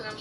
him.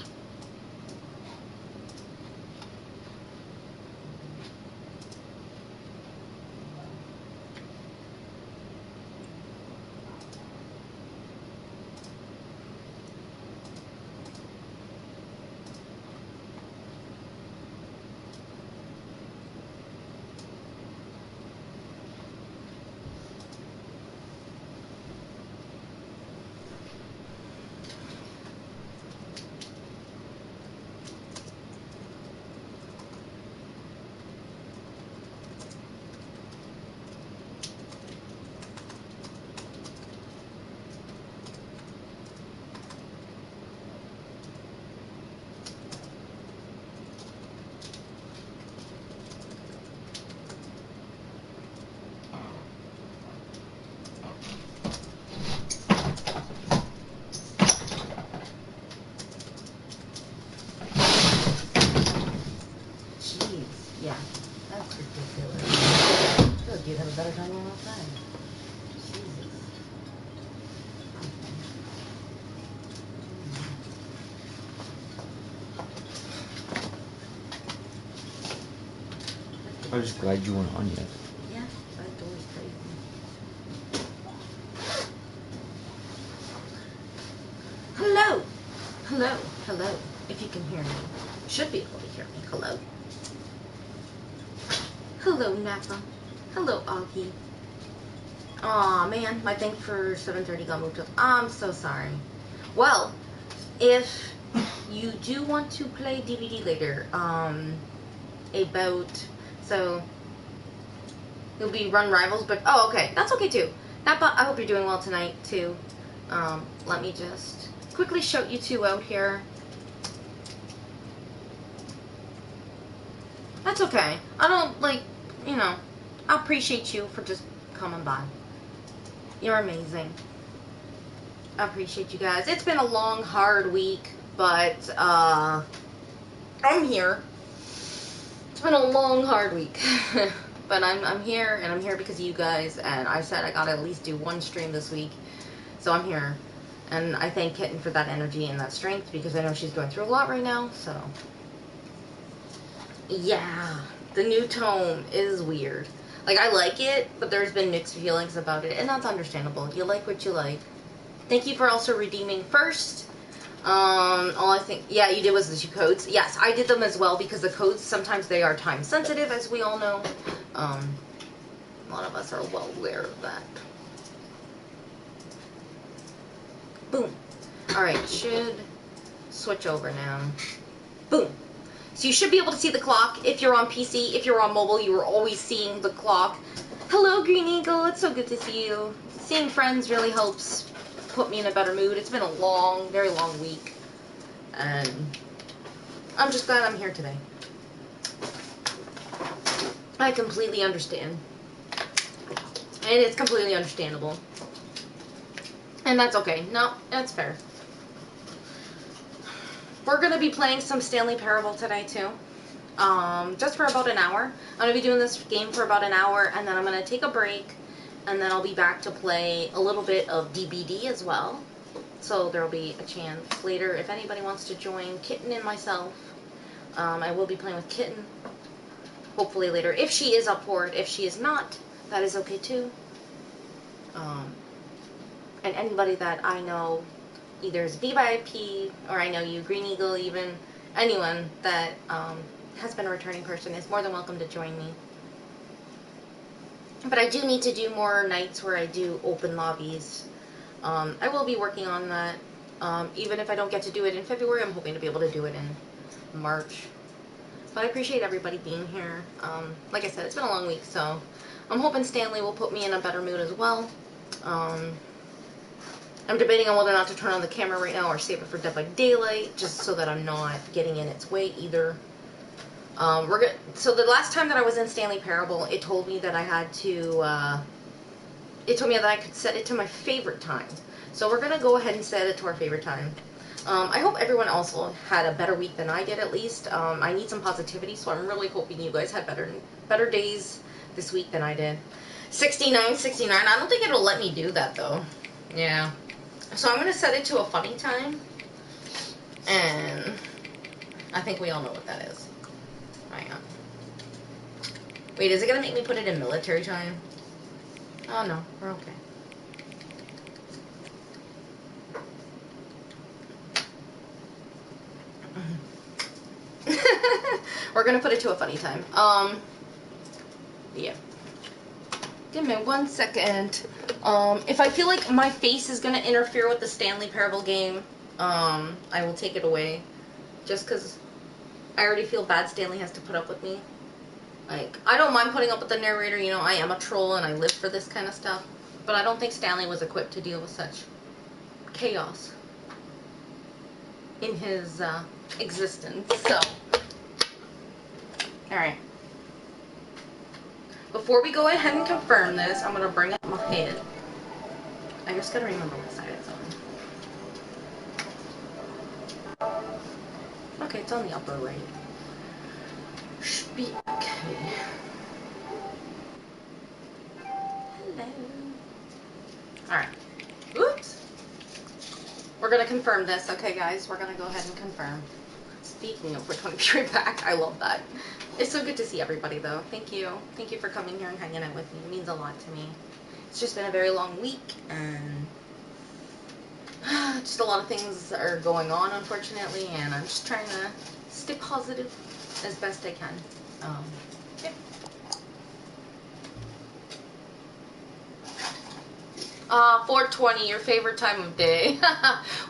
Yeah, that's ridiculous. I feel like you'd have a better time on outside. Jesus. I'm just glad you weren't on yet. Yeah, that door's crazy. Hello! Hello, hello. If you can hear me. You should be able to hear me. Hello. Hello, Napa. Hello, Augie. Aw, man, my thing for 7:30 got moved up. I'm so sorry. Well, if you do want to play DVD later, so it'll be Run Rivals, but, oh, okay, that's okay too. Napa, I hope you're doing well tonight too. Let me just quickly shout you two out here. That's okay. I don't, like, you know, I appreciate you for just coming by. You're amazing. I appreciate you guys. It's been a long, hard week, but, I'm here. It's been a long, hard week. But I'm here, and I'm here because of you guys, and I said I gotta at least do one stream this week, so I'm here. And I thank Kitten for that energy and that strength, because I know she's going through a lot right now, so. Yeah, the new tone is weird. Like, I like it, but there's been mixed feelings about it, and that's understandable. You like what you like. Thank you for also redeeming first. All I think, yeah, you did was the 2 codes. Yes, I did them as well, because the codes, sometimes they are time sensitive, as we all know. A lot of us are well aware of that. Boom. Alright, should switch over now. Boom. So you should be able to see the clock if you're on PC. If you're on mobile, you are always seeing the clock. Hello, Green Eagle. It's so good to see you. Seeing friends really helps put me in a better mood. It's been a long, very long week. And I'm just glad I'm here today. I completely understand. And it's completely understandable. And that's okay. No, that's fair. We're going to be playing some Stanley Parable today, too. Just for about an hour. I'm going to be doing this game for about an hour, and then I'm going to take a break, and then I'll be back to play a little bit of DBD as well. So there'll be a chance later if anybody wants to join Kitten and myself. I will be playing with Kitten, hopefully later. If she is up for it. If she is not, that is okay, too. And anybody that I know either is VVIP, or I know you, Green Eagle even, anyone that has been a returning person is more than welcome to join me. But I do need to do more nights where I do open lobbies. I will be working on that. Even if I don't get to do it in February, I'm hoping to be able to do it in March. But I appreciate everybody being here. Like I said, it's been a long week, so I'm hoping Stanley will put me in a better mood as well. I'm debating on whether or not to turn on the camera right now or save it for Dead by Daylight, just so that I'm not getting in its way either. So the last time that I was in Stanley Parable, it told me that I had to, it told me that I could set it to my favorite time. So we're going to go ahead and set it to our favorite time. I hope everyone also had a better week than I did, at least. I need some positivity, so I'm really hoping you guys had better days this week than I did. 69. I don't think it'll let me do that, though. Yeah. So I'm going to set it to a funny time. And I think we all know what that is. Hang on. Wait, is it gonna make me put it in military time? Oh no, we're okay. We're gonna put it to a funny time. Yeah. Give me 1 second. If I feel like my face is gonna interfere with the Stanley Parable game, I will take it away. Just because I already feel bad Stanley has to put up with me. Like, I don't mind putting up with the narrator, you know, I am a troll and I live for this kind of stuff. But I don't think Stanley was equipped to deal with such chaos in his existence, so. Alright. Before we go ahead and confirm this, I'm going to bring up my head. I just got to remember what side it's on. Okay, it's on the upper right. Should be okay. Hello. Alright. Oops. We're going to confirm this. Okay, guys, we're going to go ahead and confirm. Speaking of which, want to be right back. I love that. It's so good to see everybody, though. Thank you. Thank you for coming here and hanging out with me. It means a lot to me. It's just been a very long week, and just a lot of things are going on, unfortunately, and I'm just trying to stay positive as best I can. Yeah. 4:20, your favorite time of day.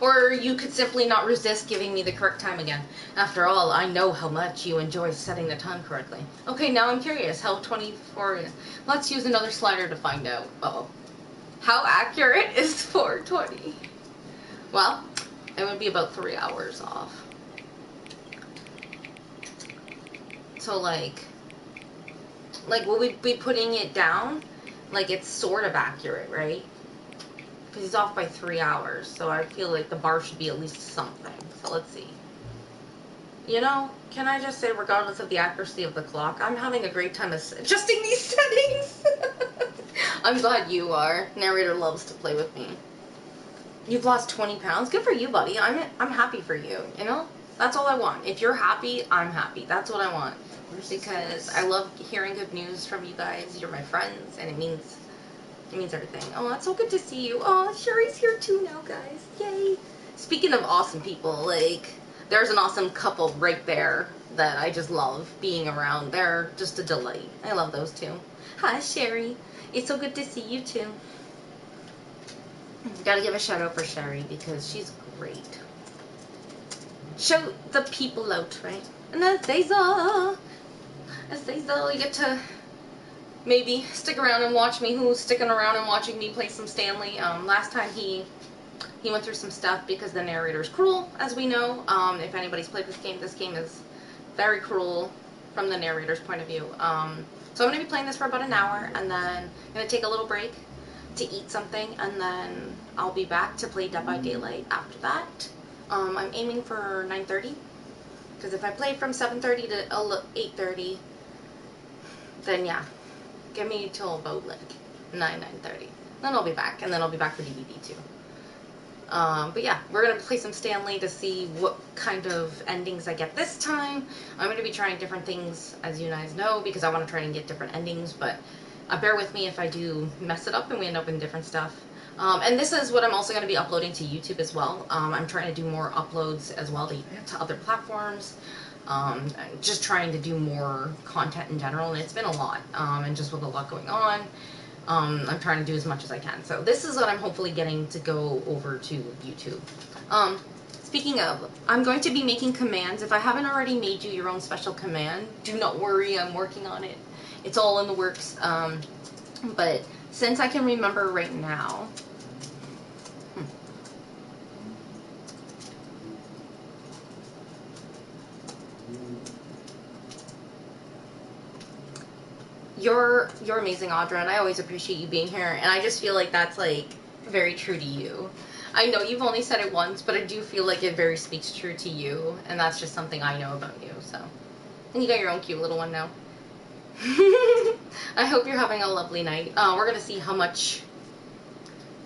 Or you could simply not resist giving me the correct time again. After all, I know how much you enjoy setting the time correctly. Okay, now I'm curious. How 24 is? Let's use another slider to find out. Uh-oh. How accurate is 4:20? Well, it would be about 3 hours off. So, like, will we be putting it down? Like, it's sort of accurate, right? Because he's off by 3 hours, so I feel like the bar should be at least something. So let's see. You know, can I just say, regardless of the accuracy of the clock, I'm having a great time adjusting these settings. I'm glad you are. Narrator loves to play with me. You've lost 20 pounds? Good for you, buddy. I'm happy for you, you know? That's all I want. If you're happy, I'm happy. That's what I want. Because I love hearing good news from you guys. You're my friends, and it means everything. Oh, it's so good to see you. Oh, Sherry's here too now, guys. Yay. Speaking of awesome people, like, there's an awesome couple right there that I just love being around. They're just a delight. I love those two. Hi, Sherry. It's so good to see you too. Gotta give a shout out for Sherry because she's great. Show the people out, right? And as they saw, you get to maybe stick around and watch me. Who's sticking around and watching me play some Stanley? Last time he went through some stuff because the narrator's cruel, as we know. If anybody's played this game is very cruel from the narrator's point of view. So I'm going to be playing this for about an hour, and then I'm going to take a little break to eat something, and then I'll be back to play Dead by Daylight after that. I'm aiming for 9:30, because if I play from 7:30 to 8:30, then yeah, give me till about like 9:30. Then I'll be back, and then I'll be back for DVD too. But yeah, we're going to play some Stanley to see what kind of endings I get this time. I'm going to be trying different things, as you guys know, because I want to try and get different endings, but bear with me if I do mess it up and we end up in different stuff. And this is what I'm also going to be uploading to YouTube as well. I'm trying to do more uploads as well to other platforms. Just trying to do more content in general, and it's been a lot, and just with a lot going on. I'm trying to do as much as I can. So this is what I'm hopefully getting to go over to YouTube. Speaking of, I'm going to be making commands. If I haven't already made you your own special command, do not worry, I'm working on it. It's all in the works. But since I can remember right now... You're amazing, Audra, and I always appreciate you being here, and I just feel like that's, like, very true to you. I know you've only said it once, but I do feel like it very speaks true to you, and that's just something I know about you, so. And you got your own cute little one now. I hope you're having a lovely night. We're gonna see how much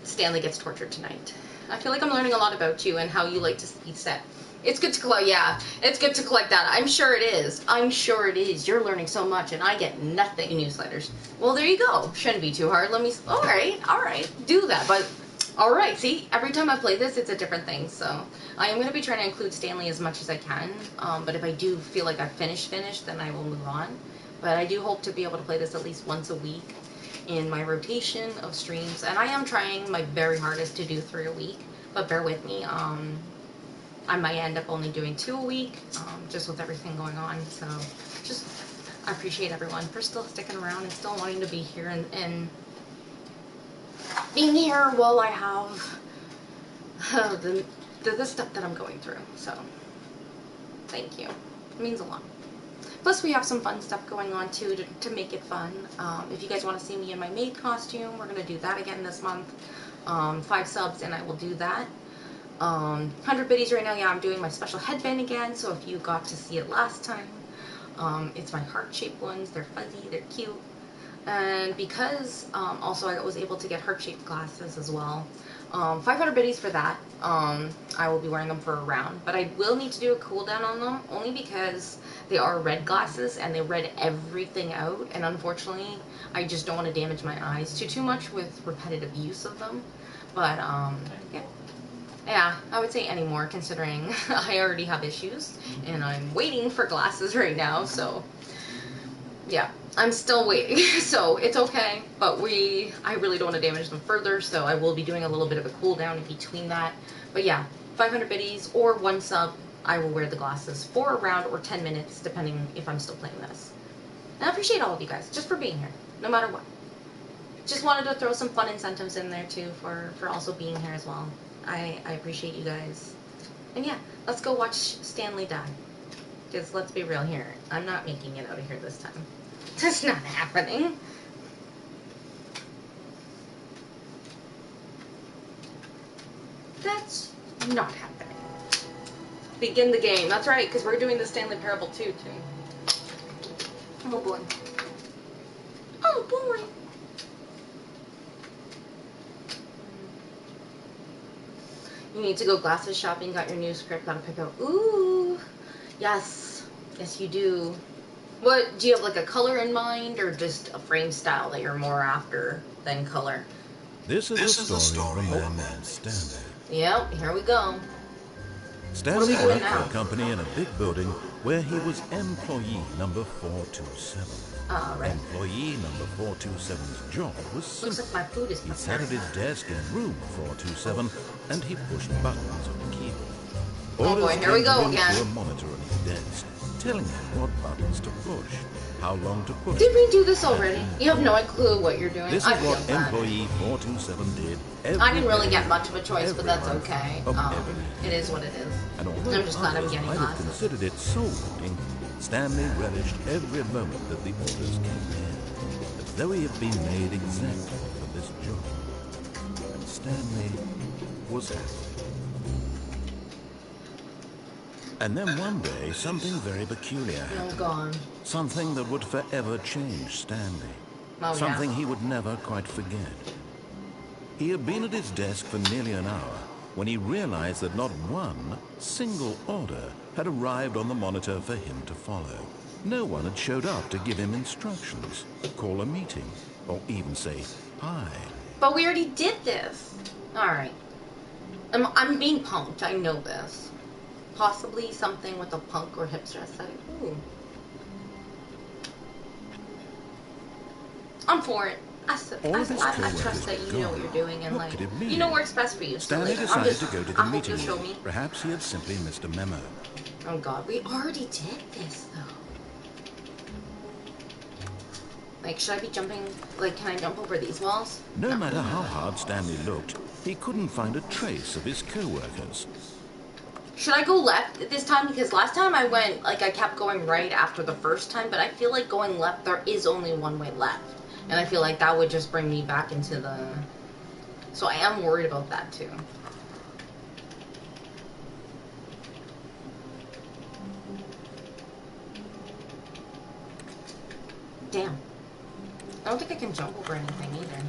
Stanley gets tortured tonight. I feel like I'm learning a lot about you and how you like to be set It's good to collect, yeah. It's good to collect that. I'm sure it is. I'm sure it is. You're learning so much, and I get nothing in newsletters. Well, there you go. Shouldn't be too hard. Let me. All right. Do that. But all right. See, every time I play this, it's a different thing. So I am going to be trying to include Stanley as much as I can. But if I do feel like I've finished, then I will move on. But I do hope to be able to play this at least once a week in my rotation of streams, and I am trying my very hardest to do 3 a week. But bear with me. I might end up only doing 2 a week, just with everything going on. So, I appreciate everyone for still sticking around and still wanting to be here and being here while I have the stuff that I'm going through. So, thank you. It means a lot. Plus, we have some fun stuff going on too to make it fun. If you guys want to see me in my maid costume, we're gonna do that again this month. 5 subs, and I will do that. 100 biddies right now. Yeah, I'm doing my special headband again, so if you got to see it last time, it's my heart-shaped ones. They're fuzzy, they're cute. And because also I was able to get heart-shaped glasses as well. 500 biddies for that. I will be wearing them for a round, but I will need to do a cooldown on them, only because they are red glasses and they red everything out, and unfortunately I just don't want to damage my eyes too much with repetitive use of them. But yeah, I would say anymore, considering I already have issues and I'm waiting for glasses right now. So yeah, I'm still waiting. So it's okay, but I really don't want to damage them further, so I will be doing a little bit of a cooldown in between that. But yeah, 500 biddies or 1 sub, I will wear the glasses for a round or 10 minutes, depending if I'm still playing this. And I appreciate all of you guys, just for being here, no matter what. Just wanted to throw some fun incentives in there too for also being here as well. I appreciate you guys. And yeah, let's go watch Stanley die. Because let's be real here, I'm not making it out of here this time. That's not happening. That's not happening. Begin the game. That's right, because we're doing the Stanley Parable 2 too. Oh boy. Oh boy. You need to go glasses shopping, got your new script, gotta pick out. Ooh. Yes. Yes, you do. What, do you have like a color in mind, or just a frame style that you're more after than color? This is the story of a man named Stanley. Yep, here we go. Stanley worked for a company in a big building where he was employee number 427. Right. Employee number 427's job was simple. Looks like my food is He sat at his desk in room 427 and he pushed buttons on the keyboard. Oh boy, here we go again. To a monitor on his desk, telling him what buttons to push, how long to push. Did we do this already? You have no clue what you're doing. This I is feel what bad. employee 427 did. I didn't really get much of a choice, but that's okay. It is what it is. And although I'm just glad I'm others getting might have glasses. considered it soul-cooking, Stanley relished every moment that the orders came in, as though he had been made exactly for this job. And Stanley was happy. And then one day, something very peculiar happened. Oh, gone. Something that would forever change Stanley. Oh, Something yeah. he would never quite forget. He had been at his desk for nearly an hour when he realized that not one single order had arrived on the monitor for him to follow. No one had showed up to give him instructions, call a meeting, or even say hi. But we already did this. Alright. I'm being punked, I know this. Possibly something with a punk or hipster aesthetic. Ooh. I'm for it. I trust that you know what you're doing and What could it mean? you know what works best for you. Stanley so decided to go to the I hope meeting you'll show room. me. Perhaps he had simply missed a memo. Oh god, we already did this though. Like, should I be jumping? Like, can I jump over these walls? No matter how hard Stanley looked, he couldn't find a trace of his co-workers. Should I go left this time? Because last time I went, like, I kept going right after the first time, but I feel like going left, there is only one way left. And I feel like that would just bring me back into the... So I am worried about that, too. Damn. I don't think I can jump over anything, either.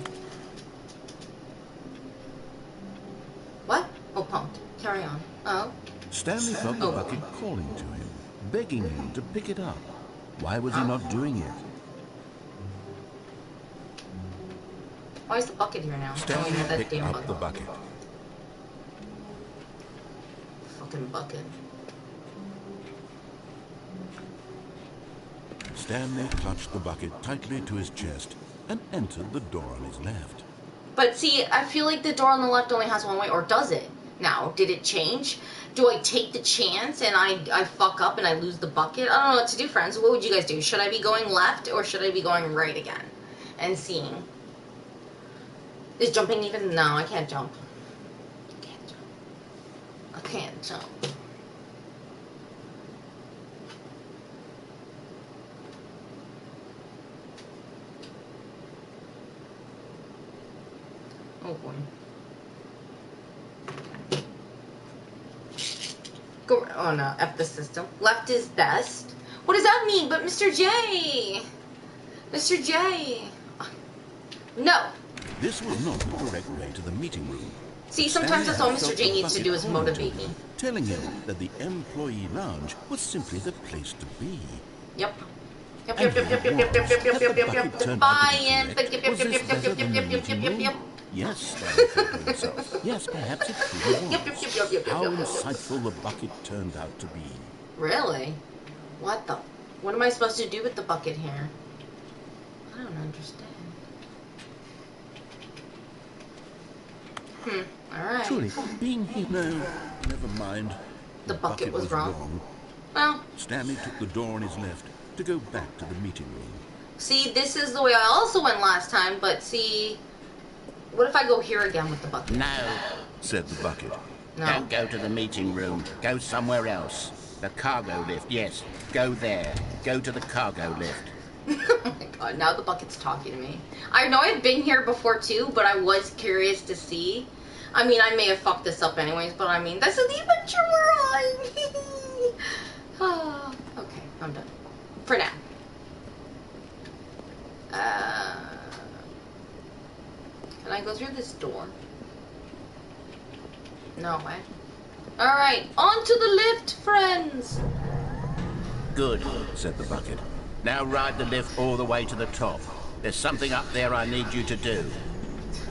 What? Oh, pumped. Carry on. Oh. Stanley felt the bucket calling to him, begging him to pick it up. Why was he not doing it? Why is the bucket here now? Stanley that picked damn up the bucket. Fucking bucket. Stanley clutched the bucket tightly to his chest and entered the door on his left. But see, I feel like the door on the left only has one way, or does it? Now, did it change? Do I take the chance and I fuck up and I lose the bucket? I don't know what to do, friends. What would you guys do? Should I be going left or should I be going right again? And seeing. Is jumping even? No, I can't jump. I can't jump. I can't jump. Oh boy. Go. Oh no, F the system. Left is best. What does that mean? But Mr. J. Mr. J. No. This was not the correct way to the meeting room. See, sometimes that's all Mr. J needs to do is motivate me. Telling him that the employee lounge was simply the place to be. Yep. Yep, yep, yep, yep, yep, yep, yep, yep, yep, yep, yep. The buy-in. Yep, yep, yep, yep, yep, yep, yep, yep, yep, yep, yep. Yes, Stanley thought to himself. Yes, perhaps it truly was. Yep, yep, yep, yep, yep, How yep, yep. insightful the bucket turned out to be. Really? What the? What am I supposed to do with the bucket here? I don't understand. Alright. Truly, being here... No, never mind. The bucket was wrong. Well, Stanley took the door on his left to go back to the meeting room. see, this is the way I also went last time, but see... What if I go here again with the bucket? No, Said the bucket. No. don't go to the meeting room. Go somewhere else. The cargo lift, yes. Go there. Go to the cargo lift. Oh my god, now the bucket's talking to me. I know I've been here before too, but I was curious to see. I mean, I may have fucked this up anyways, but I mean, this is the adventure we're on! Oh, okay, I'm done. For now. Can I go through this door? No way. Alright, on to the lift, friends! Good. Said the bucket. Now ride the lift all the way to the top. There's something up there I need you to do.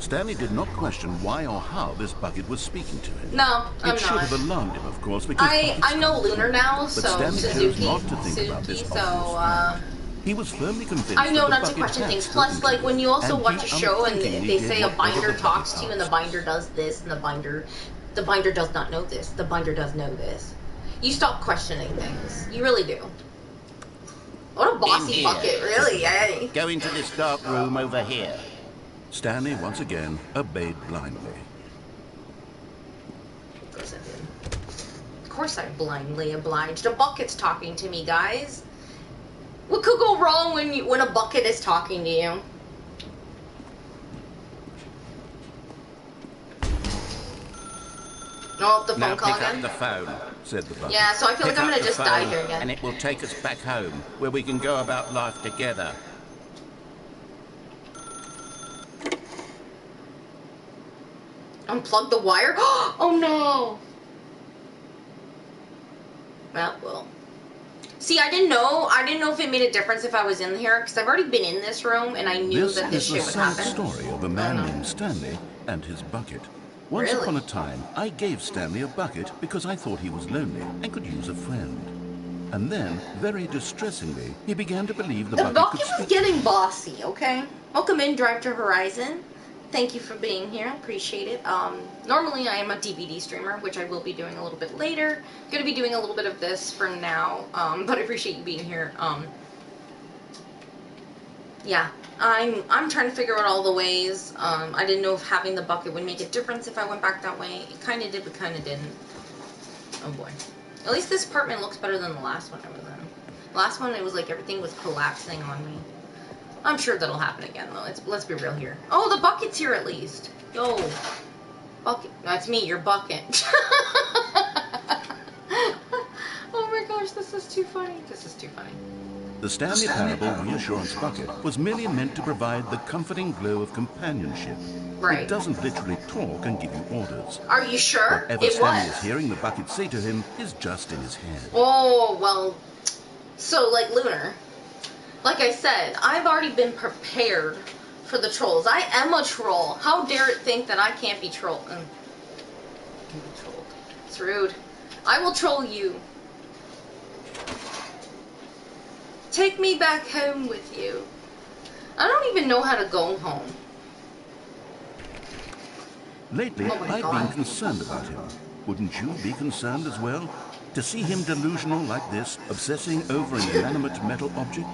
Stanley did not question why or how this bucket was speaking to him. No, I'm It should not. have alarmed him, of course, because I know Lunar now, But so Stanley Suzuki, chose not to think about this so obvious he was firmly convinced I know that the not to bucket question had things. spoken Plus, to like him, when you also and watch a he show and unthinkingly they did say a whatever binder the talks bucket to you and the asked. binder does this and the binder does not know this. The binder does know this. You stop questioning things. You really do. What a bossy here. bucket, really, eh? Go into this dark room over here. Stanley once again obeyed blindly. Of course I did. Of course I blindly obliged. A bucket's talking to me, guys. What could go wrong when a bucket is talking to you? Oh, the Now phone call pick up again? the phone. Said the bucket. Yeah, so I feel like Pick I'm up gonna the just die phone, here again. and it will take us back home, where we can go about life together. Unplug the wire? Oh no! Well. See, I didn't know if it made a difference if I was in here, because I've already been in this room, and I knew This that this is the shit would sad happen. story of a man Oh, no. named Stanley and his bucket. Once Really? upon a time, I gave Stanley a bucket because I thought he was lonely and could use a friend. And then, very distressingly, he began to believe the The bucket bucket could was speak. getting bossy, okay? Welcome in, Drive to Horizon. Thank you for being here. Appreciate it. Normally I am a DVD streamer, which I will be doing a little bit later. Gonna be doing a little bit of this for now, but I appreciate you being here. Yeah, I'm trying to figure out all the ways. I didn't know if having the bucket would make a difference if I went back that way. It kind of did, but kind of didn't. Oh boy. At least this apartment looks better than the last one I was in. Last one, it was like everything was collapsing on me. I'm sure that'll happen again, though. Let's be real here. Oh, the bucket's here at least. Yo. Bucket. That's me, your bucket. Oh my gosh, this is too funny. This is too funny. The Stanley Parable Reassurance Bucket was merely meant to provide the comforting glow of companionship. Right. It doesn't literally talk and give you orders. Are you sure? Whatever It Stanley was. is hearing the bucket say to him is just in his head. Oh, well, so like Lunar, like I said, I've already been prepared for the trolls. I am a troll. How dare it think that I can't be trolled? Can be trolled. It's rude. I will troll you. Take me back home with you. I don't even know how to go home. Lately, Oh my I've God. been concerned about him. Wouldn't you be concerned as well? To see him delusional like this, obsessing over an inanimate metal object?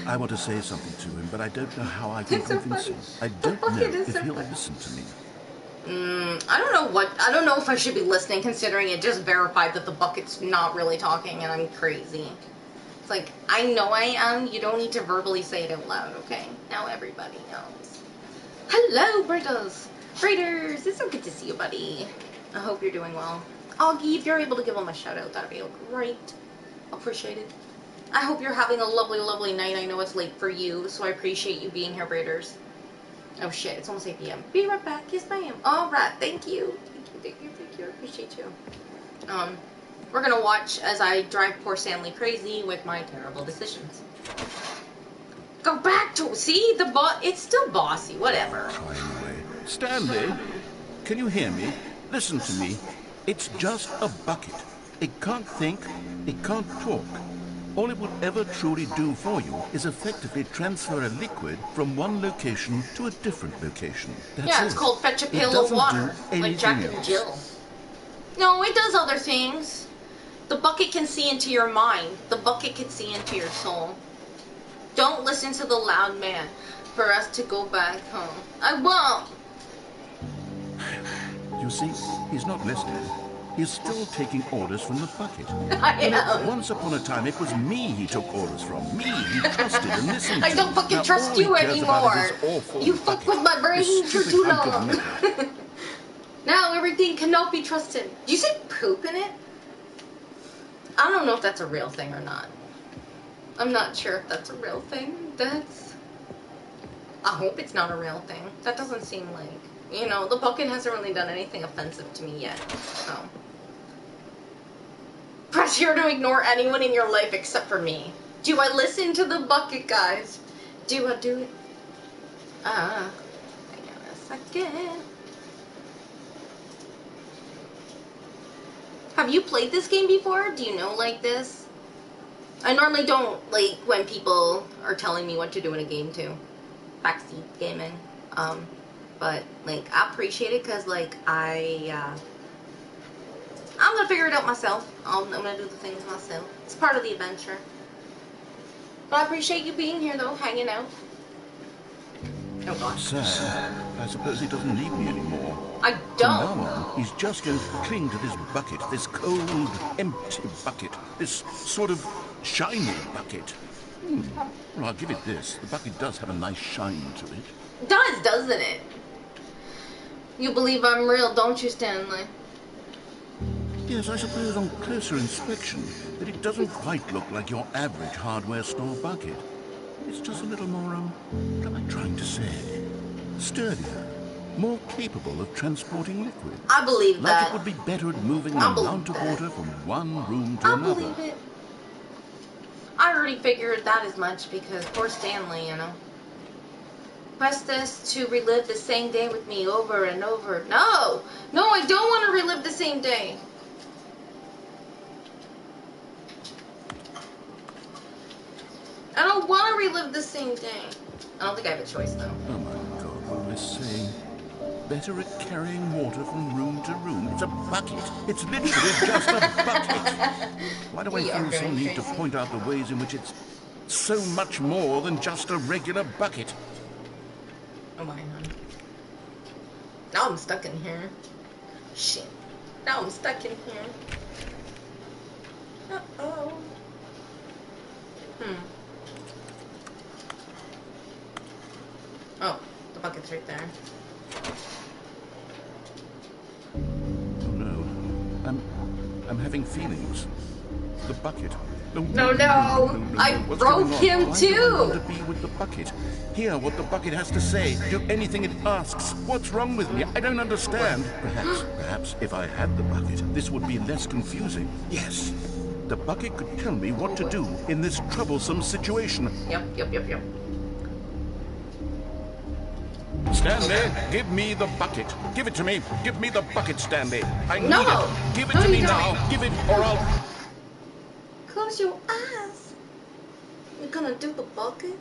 I want to say something to him, but I don't know how I can It's so convince funny. him. I The don't know bucket is if so he'll funny. listen to me. I don't know if I should be listening, considering it just verified that the bucket's not really talking and I'm crazy. It's like, I know I am, you don't need to verbally say it out loud, okay? Now everybody knows. Hello, Brittles! Raiders, it's so good to see you, buddy. I hope you're doing well. Augie, if you're able to give him a shout out, that'd be great. Appreciate it. I hope you're having a lovely, lovely night. I know it's late for you, so I appreciate you being here, Raiders. Oh shit, it's almost 8 p.m. Be right back. Yes, ma'am. Alright, thank you. Thank you. I appreciate you. We're gonna watch as I drive poor Stanley crazy with my terrible decisions. Go back to, see, the it's still bossy, whatever. Try anyway. Stanley, can you hear me? Listen to me. It's just a bucket. It can't think, it can't talk. All it will ever truly do for you is effectively transfer a liquid from one location to a different location. That's Yeah, it's it. called fetch a It pail of doesn't water, do like Jack anything and else. Jill. No, it does other things. The bucket can see into your mind. The bucket can see into your soul. Don't listen to the loud man for us to go back home. I won't. You see, he's not listening. He's still taking orders from the bucket. I You know, am. once upon a time, it was me he took orders from. Me he trusted and listened to. I don't fucking Now, trust all he you cares anymore. about is his awful You fuck bucket. with my brain This for stupid too hunk of long. metal. Now everything cannot be trusted. Did you say poop in it? I don't know if that's a real thing or not. I'm not sure if that's a real thing. I hope it's not a real thing. That doesn't seem like, you know, the bucket hasn't really done anything offensive to me yet. So. Press here to ignore anyone in your life except for me. Do I listen to the bucket, guys? Do I do it? Hang on a second. Have you played this game before? Do you know like this? I normally don't like when people are telling me what to do in a game too. Backseat gaming. But like I appreciate it because like I'm gonna figure it out myself. I'm gonna do the things myself. It's part of the adventure. But I appreciate you being here though, hanging out. Oh god. Sad. I suppose he doesn't need me anymore. I From don't. now on, he's just going to cling to this bucket, this cold, empty bucket, this sort of shiny bucket. Well, I'll give it this. The bucket does have a nice shine to it. It does, doesn't it? You believe I'm real, don't you, Stanley? Yes, I suppose on closer inspection that it doesn't quite look like your average hardware store bucket. It's just a little more, what am I trying to say? Sturdier, more capable of transporting liquid. I believe Like that. it would be better at moving an I believe amount of that. water from one room to I another. believe it. I already figured that as much because poor Stanley, you know. Press this to relive the same day with me over and over. No! No, I don't want to relive the same day. I don't want to relive the same day. I don't think I have a choice, though. Oh my God, what was I saying? Better at carrying water from room to room. It's a bucket. It's literally just a bucket. Why do I We are feel so going need to crazy. point out the ways in which it's so much more than just a regular bucket? Oh my god. Now I'm stuck in here. Shit. Now I'm stuck in here. Uh-oh. Oh, the bucket's right there. Oh no. I'm having feelings. the bucket. No, I What's broke going on? him Why do I want too. to be with the bucket? Hear what the bucket has to say. Do anything it asks. What's wrong with me? I don't understand. Perhaps if I had the bucket, this would be less confusing. Yes. The bucket could tell me what to do in this troublesome situation. Yep. Stanley, give me the bucket. Give it to me. Give me the bucket, Stanley. I need No. it. Give it No, to me you don't. now. Give it or I'll... Close your eyes. You're gonna do the bucket?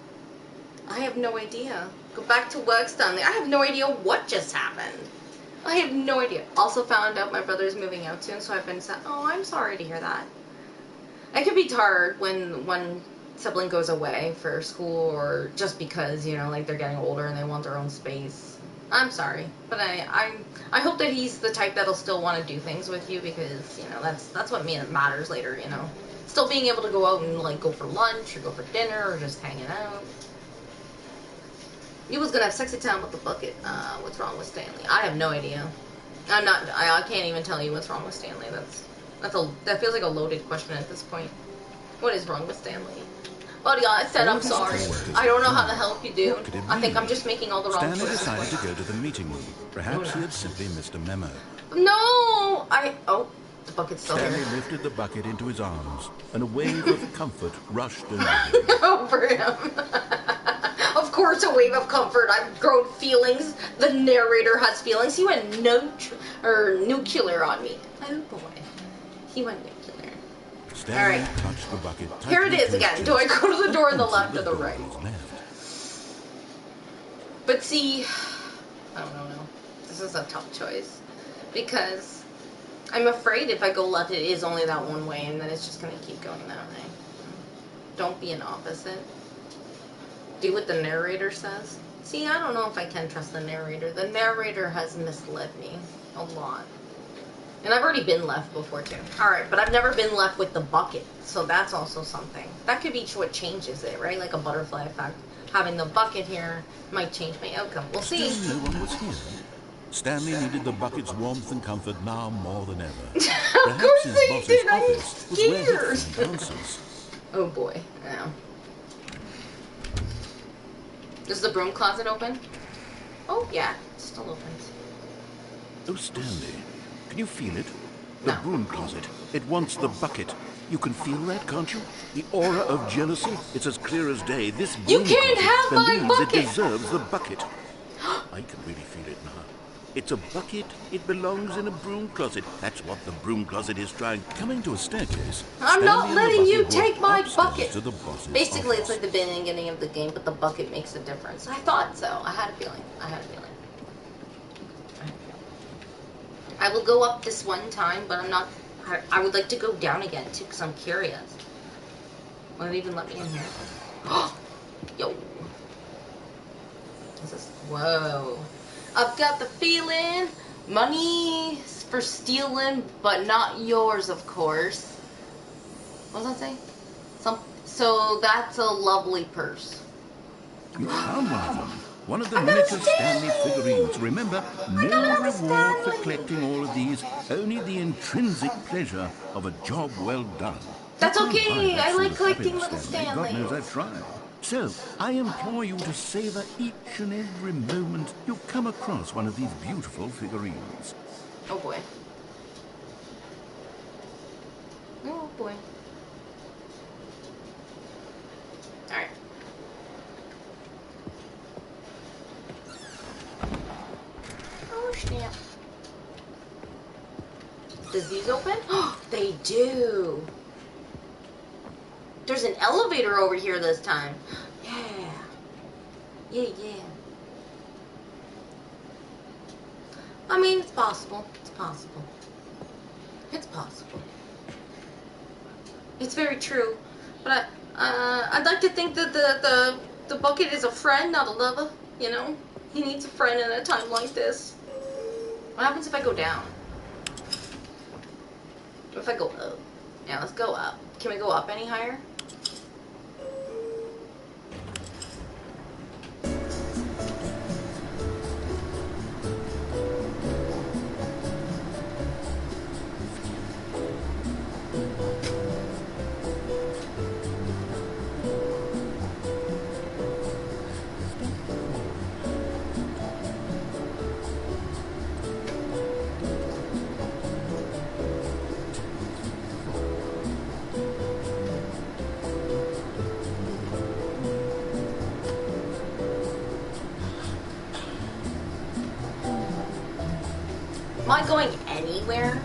I have no idea. Go back to work, Stanley. I have no idea what just happened. I have no idea. Also found out my brother's moving out soon, so I've been sad. Oh, I'm sorry to hear that. It can be hard when one sibling goes away for school or just because, you know, like they're getting older and they want their own space. I'm sorry, but I hope that he's the type that'll still want to do things with you because, you know, that's what matters later, you know. Still being able to go out and like go for lunch or go for dinner or just hanging out. He was gonna have sexy time with the bucket. What's wrong with Stanley? I have no idea. I can't even tell you what's wrong with Stanley. That feels like a loaded question at this point. What is wrong with Stanley? Buddy, I said I'm sorry. I don't know how to help you, dude. I think I'm just making all the wrong Stanley choices. decided to go to the meeting room. Perhaps he had simply missed a memo. No! Oh, the bucket's still Stanley here. lifted the bucket into his arms, and a wave of comfort rushed over him. Over him. Of course, a wave of comfort. I've grown feelings. The narrator has feelings. He went nuclear on me. Oh boy. He went nuclear. Stanley All right. touched the bucket. Here it tightly is to his again. Do I chest. go to the door on the Until left or the door right? was left. But see, I don't know. This is a tough choice. Because I'm afraid if I go left, it is only that one way, and then it's just going to keep going that way. Don't be an opposite. Do what the narrator says. See, I don't know if I can trust the narrator. The narrator has misled me a lot. And I've already been left before, too. Alright, but I've never been left with the bucket. So that's also something. That could be what changes it, right? Like a butterfly effect. Having the bucket here might change my outcome. We'll see. Still no one was here. Stanley needed the bucket's warmth and comfort now more than ever. Of Perhaps course his I boss's did. I'm office was where he'd scared. find answers. Oh boy. Yeah. Is the broom closet open? Oh yeah, it's still open. Oh, Stanley, can you feel it? The No. broom closet. It wants the bucket. You can feel that, can't you? The aura of jealousy. It's as clear as day. This broom You can't closet have my believes bucket. it deserves the bucket. I can really feel it now. It's a bucket. It belongs in a broom closet. That's what the broom closet is trying. Coming to a staircase. I'm not Stanley and the letting you bucket walked take my upstairs bucket. to the boss's Basically, it's office. like the beginning of the game, but the bucket makes a difference. I thought so. I had a feeling. I will go up this one time, but I'm not. I would like to go down again too, because I'm curious. Will it even let me in here? Yo. Is this? Whoa. I've got the feeling. Money for stealing, but not yours, of course. What does that say? So that's a lovely purse. You found one of them. One of the I got a miniature Stanley figurines. Remember, no got a reward for Stanley. collecting all of these, only the intrinsic pleasure of a job well done. That's You can't okay. buy that I sort like of collecting happiness, little Stanley. God knows Stanleys. I've tried. So, I implore you to savor each and every moment you come across one of these beautiful figurines. Oh boy. Oh boy. Alright. Oh snap. Does these open? Oh, they do. There's an elevator over here this time. Yeah. Yeah. I mean, it's possible. It's possible. It's possible. It's very true. But I'd like to think that the bucket is a friend, not a lover. You know, he needs a friend in a time like this. What happens if I go down? What if I go up? Yeah, let's go up. Can we go up any higher? Am I going anywhere?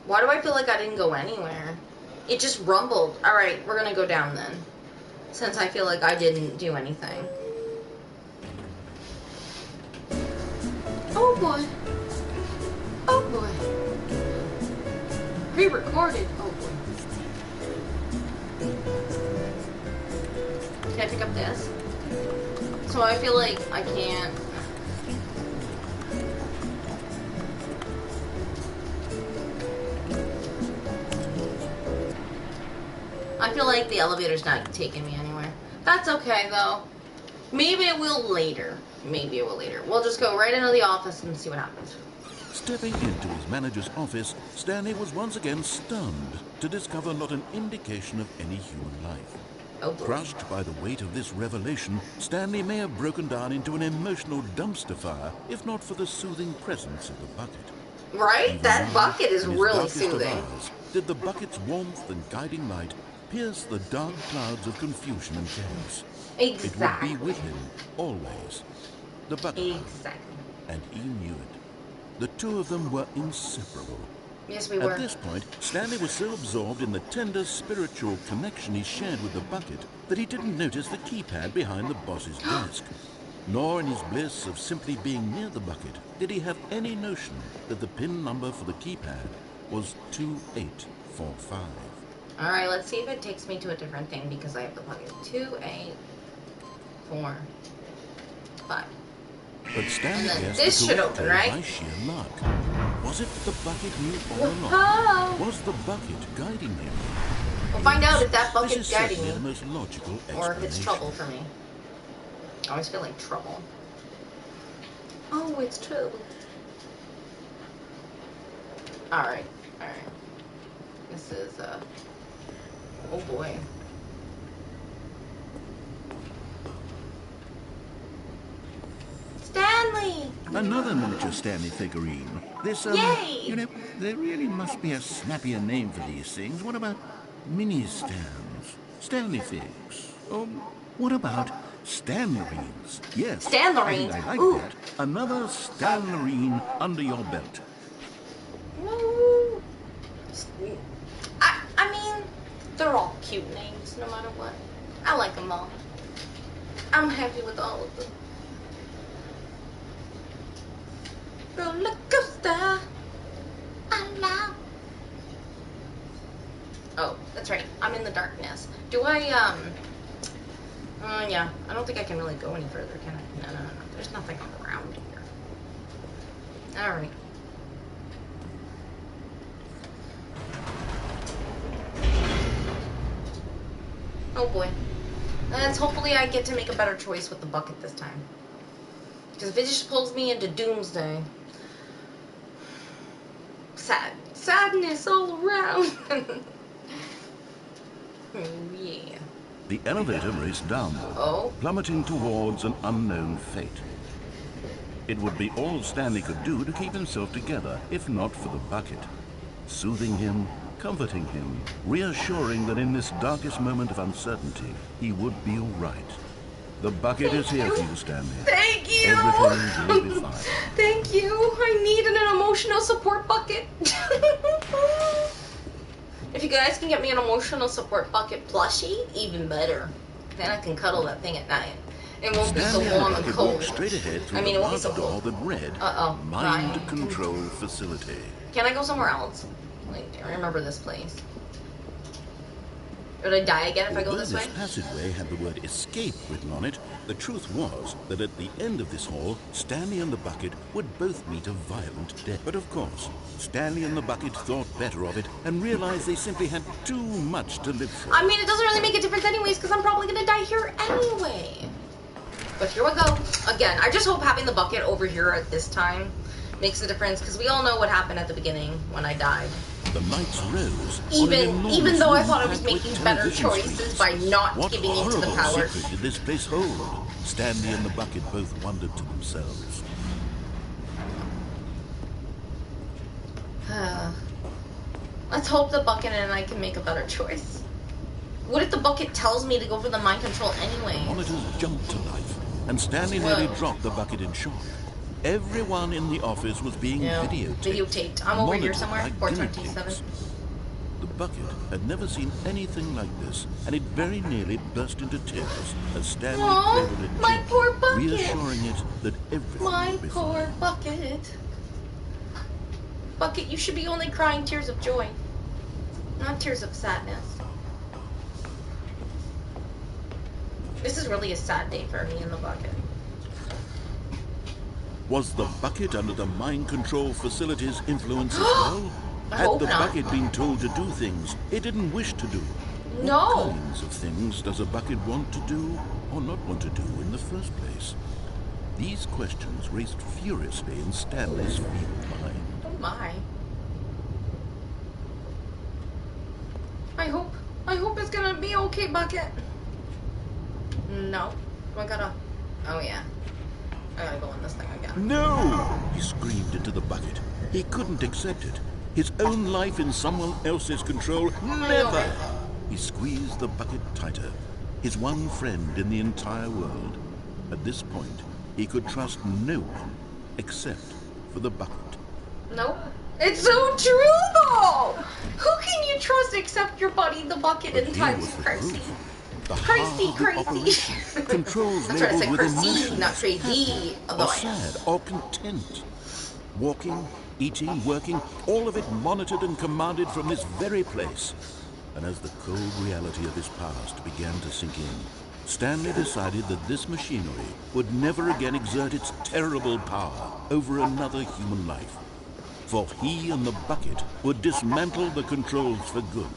Why do I feel like I didn't go anywhere? It just rumbled. Alright, we're gonna go down then. Since I feel like I didn't do anything. Oh boy. Oh boy. Pre-recorded. Oh boy. Can I pick up this? So I feel like I can't. I feel like the elevator's not taking me anywhere. That's okay though. Maybe it will later. Maybe it will later. We'll just go right into the office and see what happens. Stepping into his manager's office, Stanley was once again stunned to discover not an indication of any human life. Oh boy. Crushed by the weight of this revelation, Stanley may have broken down into an emotional dumpster fire if not for the soothing presence of the bucket. Right? Even That now, bucket is in his really darkest of soothing. hours, did the bucket's warmth and guiding light pierce the dark clouds of confusion and chaos. Exactly. It would be with him, always. The bucket. Exactly. And he knew it. The two of them were inseparable. Yes, we were. At this point, Stanley was so absorbed in the tender spiritual connection he shared with the bucket that he didn't notice the keypad behind the boss's desk. Nor in his bliss of simply being near the bucket did he have any notion that the PIN number for the keypad was 2845. Alright, let's see if it takes me to a different thing because I have the bucket. 2845. But Stanley And then guessed this the should correct open, code right? by sheer luck. Was it the bucket knew all along? Whoa. Was the bucket guiding him? We'll find out if that This bucket's is guiding certainly me. the most logical Or if it's explanation. trouble for me. I always feel like trouble. Oh, it's trouble. Alright, alright. This is, oh boy. Stanley! Another miniature Stanley figurine. This, Yay! you know, there really must be a snappier name for these things. What about mini Stans? Stanley figs? Or what about Stanlerines? Yes. Stanlerines? I think I like Ooh. that. Another Stanlerine under your belt. Woo. I mean, they're all cute names, no matter what. I like them all. I'm happy with all of them. Roller coaster. I love. Oh, that's right. I'm in the darkness. Do I, yeah. I don't think I can really go any further, can I? No. There's nothing around here. Alright. Oh boy. Let's hopefully I get to make a better choice with the bucket this time. Because if it just pulls me into doomsday. Sadness all around. Oh yeah. The elevator raced downward, Oh. plummeting towards an unknown fate. It would be all Stanley could do to keep himself together, if not for the bucket. Soothing him, comforting him, reassuring that in this darkest moment of uncertainty, he would be all right. The bucket is here for you, Stanley. Thank you. Everything will be fine. Thank you. I need an emotional support bucket. If you guys can get me an emotional support bucket plushie, even better. Then I can cuddle that thing at night. It won't be so Stanley warm and could cold. walk straight ahead through I mean, the it won't be large so door cold. that read Uh-oh. Mind Right. Control Facility. Can I go somewhere else? Wait, I remember this place. Would I die again if I go Although this way? passageway had the word escape written on it, the truth was that at the end of this hall, Stanley and the bucket would both meet a violent death. But of course, Stanley and the bucket thought better of it and realized they simply had too much to live for. I mean, it doesn't really make a difference anyways, because I'm probably gonna die here anyway. But here we go. Again, I just hope having the bucket over here at this time makes a difference, because we all know what happened at the beginning when I died. The lights rose. on an enormous Even though I thought I room was packed with making better television choices screens. by not What giving into the horrible power. secret did this place hold? Stanley and the bucket both wondered to themselves. Let's hope the bucket and I can make a better choice. What if the bucket tells me to go for the mind control anyway? Monitors jumped to life, and Stanley nearly dropped the bucket in shock. Everyone in the office was being videotaped. I'm over here monitored somewhere. like 427. guinea pigs. The bucket had never seen anything like this, and it very nearly burst into tears as Stanley Oh, cradled it my gently, poor bucket. reassuring it that everything My would be poor fine. bucket. Bucket, you should be only crying tears of joy, not tears of sadness. This is really a sad day for me in the bucket. Was the bucket under the mind control facility's influence as well? I Had hope the not. bucket been told to do things it didn't wish to do? No. What kinds of things does a bucket want to do or not want to do in the first place? These questions raced furiously in Stanley's feeble mind. Oh my. I hope it's gonna be okay, bucket. No. I gotta. Oh yeah. I gotta go in this thing again. No! He screamed into the bucket. He couldn't accept it. His own life in someone else's control, never! He squeezed the bucket tighter. His one friend in the entire world. At this point, he could trust no one except for the bucket. Nope. It's so true though! Who can you trust except your buddy, the bucket, But in here times was of the crisis? proof. The Crazy, heart of the crazy. operation. Controls I'm trying to say labeled with crazy, emotions. not crazy. Although Or I am. sad, or content. Walking, eating, working, all of it monitored and commanded from this very place. And as the cold reality of his past began to sink in, Stanley decided that this machinery would never again exert its terrible power over another human life. For he and the bucket would dismantle the controls for good.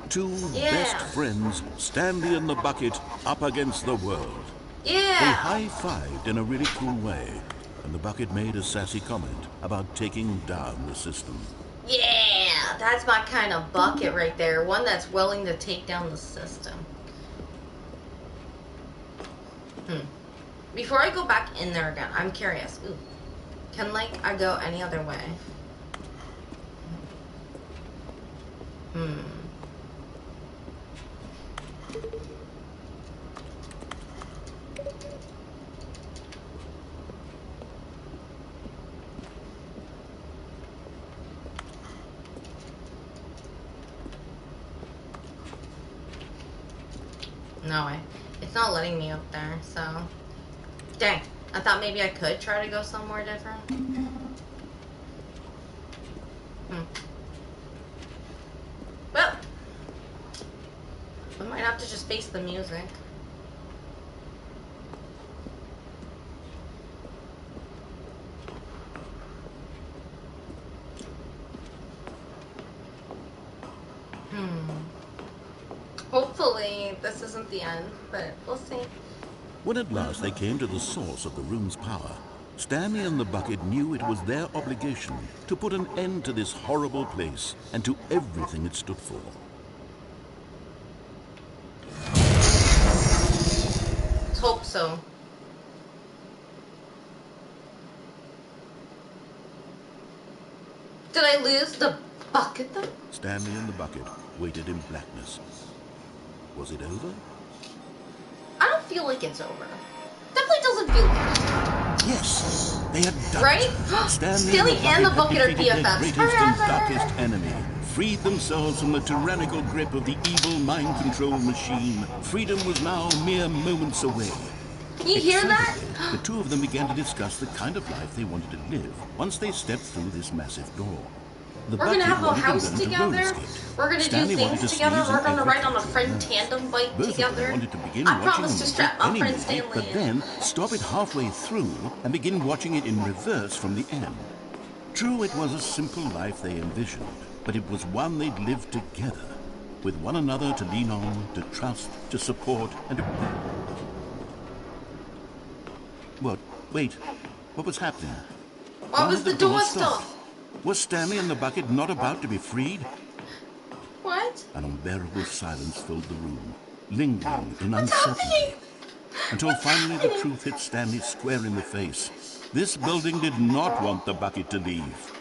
Two best friends, Stanley and the bucket, up against the world. They Yeah! high-fived in a really cool way, and the bucket made a sassy comment about taking down the system. Yeah! That's my kind of bucket right there. One that's willing to take down the system. Before I go back in there again, I'm curious. Ooh. Can, like, I go any other way? No way. It's not letting me up there, so... Dang. I thought maybe I could try to go somewhere different. Well... I might have to just face the music. Hopefully this isn't the end, but we'll see. When at last they came to the source of the room's power, Stanley and the bucket knew it was their obligation to put an end to this horrible place and to everything it stood for. Let's hope so. Did I lose the bucket though? Stanley and the bucket waited in blackness. Was it over? I don't feel like it's over. Definitely doesn't feel like it. Yes, they had done Right? it. Stanley and the bucket are had defeated their BFFs. greatest and darkest enemy, freed themselves from the tyrannical grip of the evil mind control machine. Freedom was now mere moments away. Can you hear that? Excitedly, the two of them began to discuss the kind of life they wanted to live once they stepped through this massive door. The We're gonna bucket have a wanted to house learn to together. roller skate. We're gonna Stanley do wanted things to together. sneeze in We're gonna every ride on a couple of friend minutes. tandem bike Both of them together. wanted to begin I watching promise a to movie, strap my any friend movie, Stanley but in. then stop it halfway through and begin watching it in reverse from the end. True, it was a simple life they envisioned, but it was one they'd lived together, with one another to lean on, to trust, to support, and to... What? Wait. What was happening? What Why was had the door stopped? stuff? Was Stanley and the bucket not about to be freed? What? An unbearable silence filled the room, lingering in What's uncertainty. happening? Until What's finally the happening? truth hit Stanley square in the face. This building did not want the bucket to leave.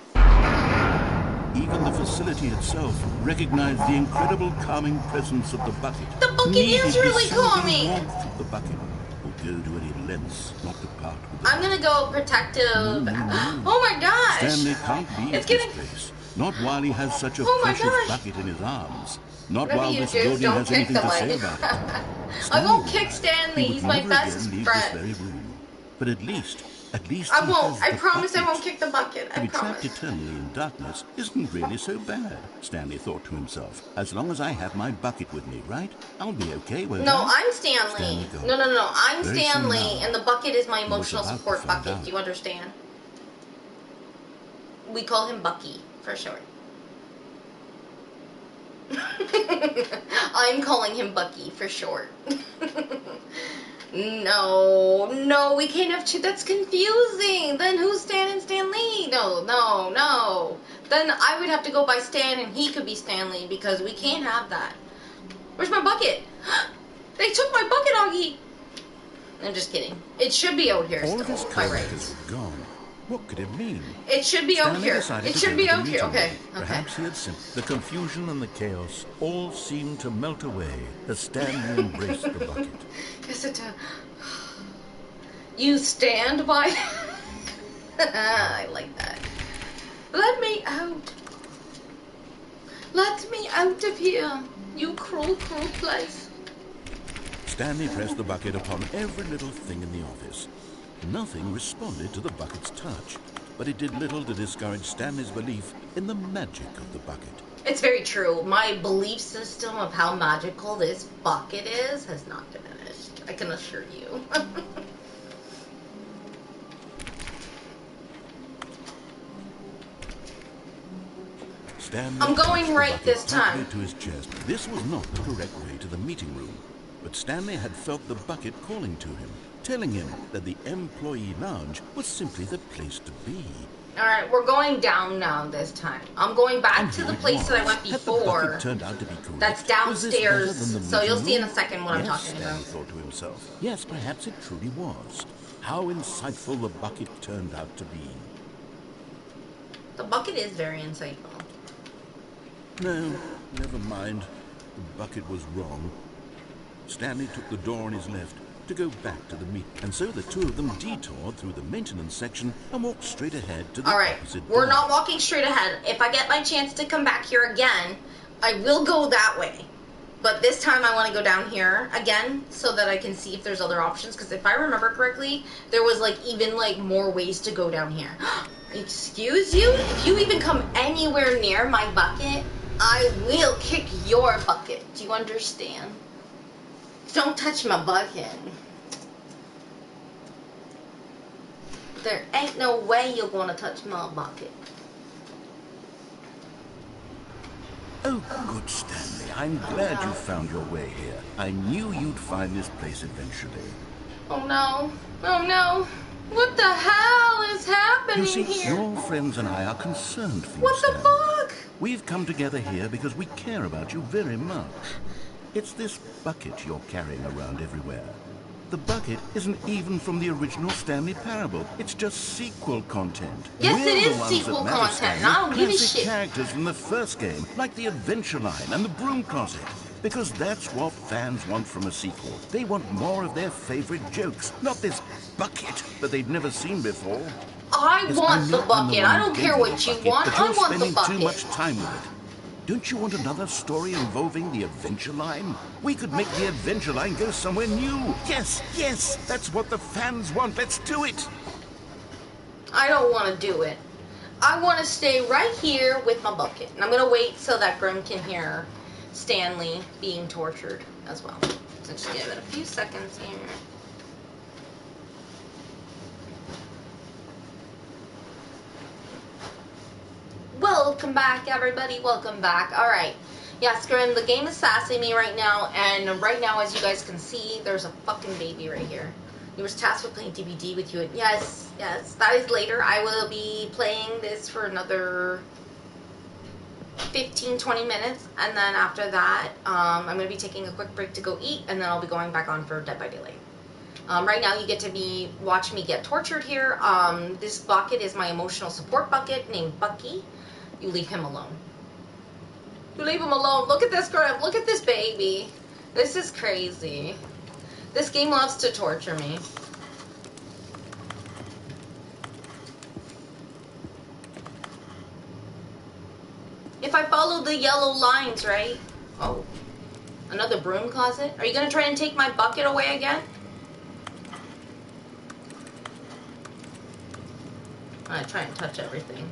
Even the facility itself recognized the incredible calming presence of the bucket. The bucket Needed is the really soothing calming. warmth of the bucket will go to any lengths not to part with the I'm gonna go protective. Oh my gosh! Stanley can't leave It's this getting. place. Not while he has such a Oh my precious gosh. bucket in his arms. Not Whatever while you this do, building don't has kick anything the to say light. about it. I won't Stanley, kick Stanley. he would He's my never best again leave friend. this very room. But at least I he won't. has I the promise I bucket. won't kick the bucket. To I be trapped promise. eternally in darkness isn't really so bad, Stanley thought to himself. As long as I have my bucket with me, right? I'll be okay, won't No, I? I'm Stanley. Stanley gone. No. I'm Very soon Stanley, now. and the bucket is my He was emotional about to support find bucket. out. Do you understand? We call him Bucky for short. I'm calling him Bucky for short. No, we can't have two. That's confusing. Then who's Stan and Stan Lee? No. Then I would have to go by Stan and he could be Stanley because we can't have that. Where's my bucket? They took my bucket, Augie. I'm just kidding. It should be out here All of his still, by co-workers rights. were gone. What could it mean? It should be out Stanley here. decided It to should go be to the out here. meeting Okay. room. Perhaps he had the confusion and the chaos all seemed to melt away as Stanley embraced the bucket. Yes, it does. You stand by. I like that. Let me out. Let me out of here. You cruel place. Stanley pressed the bucket upon every little thing in the office. Nothing responded to the bucket's touch, but it did little to discourage Stanley's belief in the magic of the bucket. It's very true. My belief system of how magical this bucket is has not diminished. I can assure you. Stanley I'm going touched the right bucket this tightly time. to his chest. This was not the correct way to the meeting room, but Stanley had felt the bucket calling to him, telling him that the employee lounge was simply the place to be. Alright, we're going down now this time. I'm going back And to here the it place that I was. went Had the before. bucket turned out to be correct? That's Was this better downstairs, than the so you'll meeting see in room? a second what I'm Yes, talking Stanley about. thought to himself. Yes, perhaps it truly was. How insightful the bucket turned out to be. The bucket is very insightful. No, never mind. The bucket was wrong. Stanley took the door on his left to go back to the meet, and so the two of them detoured through the maintenance section and walked straight ahead to the Alright, opposite we're door. not walking straight ahead. If I get my chance to come back here again, I will go that way. But this time I want to go down here again so that I can see if there's other options. Because if I remember correctly, there was even more ways to go down here. Excuse you? If you even come anywhere near my bucket, I will kick your bucket. Do you understand? Don't touch my bucket. There ain't no way you're gonna touch my bucket. Oh, good, Stanley. I'm glad you found your way here. I knew you'd find this place eventually. Oh no. Oh no. What the hell is happening You see, here? your friends and I are concerned for you, What the Stanley. fuck? We've come together here because we care about you very much. It's this bucket you're carrying around everywhere. The bucket isn't even from the original Stanley Parable. It's just sequel content. Yes, We're it the is ones sequel that matter, content, Stanley. and I don't give a Classic shit. characters from the first game, like the Adventure Line and the Broom Closet. Because that's what fans want from a sequel. They want more of their favorite jokes, not this bucket that they've never seen before. I Yes, want know the I'm bucket. one I who don't gave care the what you bucket, want. but I you're want the spending bucket. too much time with it. Don't you want another story involving the Adventure Line? We could make the Adventure Line go somewhere new. Yes, that's what the fans want. Let's do it. I don't want to do it. I want to stay right here with my bucket. And I'm going to wait so that Grim can hear Stanley being tortured as well. So just give it a few seconds here. Welcome back, everybody. Welcome back. All right. Yes, Grim, the game is sassing me right now. And right now, as you guys can see, there's a fucking baby right here. He was tasked with playing DBD with you. Yes, that is later. I will be playing this for another 15-20 minutes, and then after that I'm going to be taking a quick break to go eat, and then I'll be going back on for Dead by Daylight. Right now you get to watch me get tortured here. This bucket is my emotional support bucket named Bucky. You leave him alone. You leave him alone. Look at this girl. Look at this baby. This is crazy. This game loves to torture me. If I follow the yellow lines, right? Oh. Another broom closet? Are you gonna try and take my bucket away again? I'm gonna try and touch everything.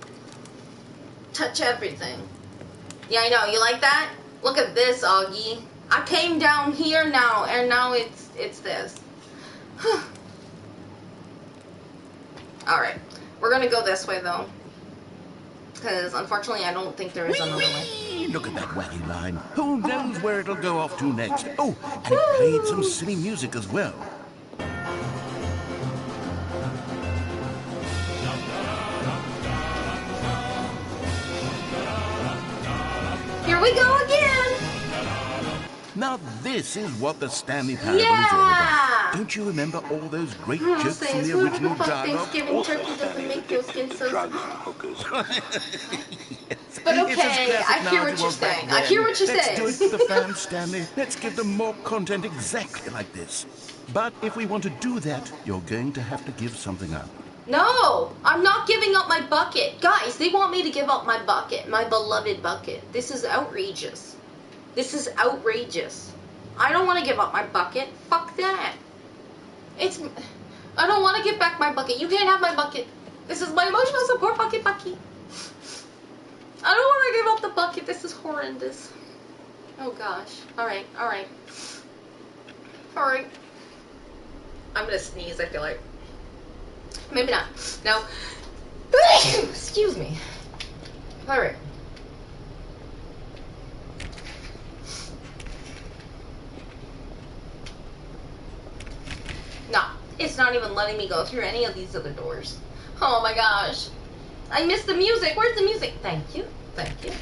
Touch everything. Yeah, I know. You like that? Look at this, Augie. I came down here now, and now it's this. Alright. We're gonna go this way, though. Because, unfortunately, I don't think there is another way. Look at that wacky line. Who knows where it'll go off to next? Oh, and it played some silly music as well. Here we go again! Now this is what the Stanley Parable is all about. Don't you remember all those great jokes from the original dialogue? Thanksgiving turkey doesn't make your skin so Yes. But It's as okay, classic I now hear as what it you're was back saying. I then. hear what you're Let's saying. do it for the fans, Stanley. Let's give them more content exactly like this. But if we want to do that, you're going to have to give something up. No, I'm not giving up my bucket. Guys, they want me to give up my bucket, my beloved bucket. This is outrageous. This is outrageous. I don't want to give up my bucket. Fuck that. I don't want to give back my bucket. You can't have my bucket. This is my emotional support bucket, Bucky. I don't want to give up the bucket. This is horrendous. Oh gosh. Alright, alright. Alright. I'm gonna sneeze, I feel like. Maybe not. No. Excuse me. Alright. No, it's not even letting me go through any of these other doors. Oh my gosh. I missed the music. Where's the music? Thank you. Thank you.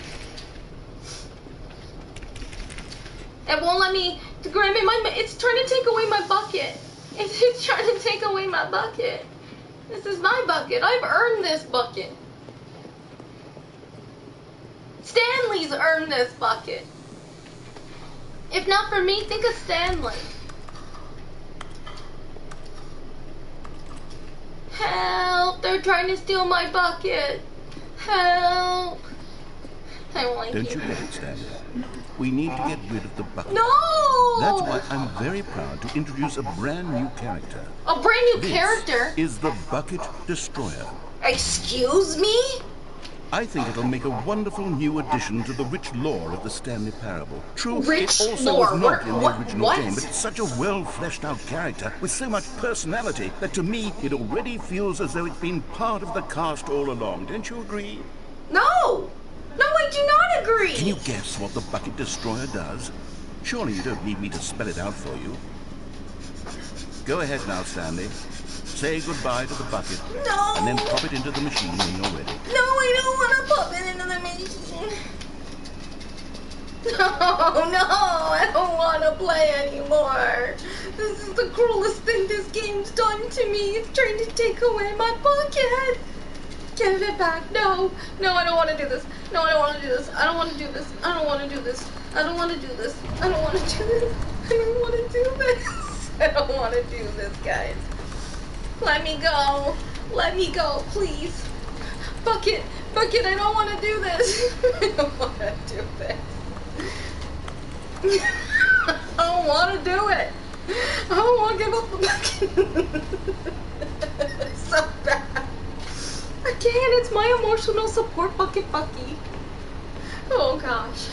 It won't let me grab it. It's trying to take away my bucket. It's trying to take away my bucket. This is my bucket. I've earned this bucket. Stanley's earned this bucket. If not for me, think of Stanley. Help! They're trying to steal my bucket. Help! I don't like Don't you get it, Stanley? We need to get rid of the bucket. No! That's why I'm very proud to introduce a brand new character. A brand new This character? is the Bucket Destroyer. Excuse me? I think it'll make a wonderful new addition to the rich lore of the Stanley Parable. True, Rich it also lore? was not in the What? original What? game, but it's such a well-fleshed-out character with so much personality that to me it already feels as though it's been part of the cast all along. Don't you agree? No! No, I do not agree! Can you guess what the Bucket Destroyer does? Surely you don't need me to spell it out for you. Go ahead now, Stanley. Say goodbye to the bucket. No! And then pop it into the machine when you're ready. No, I don't want to pop it into the machine. No, I don't want to play anymore. This is the cruelest thing this game's done to me. It's trying to take away my bucket. Give it back. No, I don't want to do this. No, I don't want to do this. I don't want to do this. I don't want to do this. I don't want to do this. I don't want to do this. I don't want to do this. I don't want to do this, guys. Let me go. Let me go, please. Bucket, I don't want to do this. I don't want to do this. I don't want to do it. I don't want to give up the bucket. It's so bad. I can't. It's my emotional support bucket, Bucky. Oh, gosh.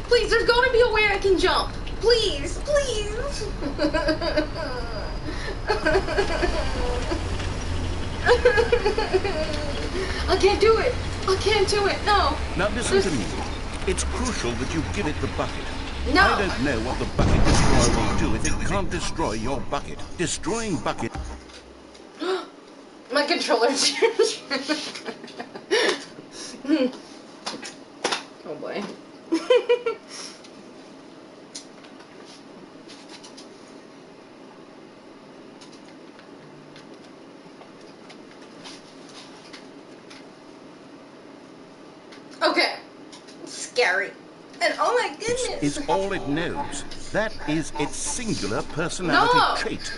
Please, there's got to be a way I can jump. Please. I can't do it. No. Now listen to me. It's crucial that you give it the bucket. No. I don't know what the Bucket Destroyer will do if it can't destroy your bucket. Destroying bucket... My controller's Oh boy. scary. And oh my goodness. Is all it knows. That is its singular personality No. trait.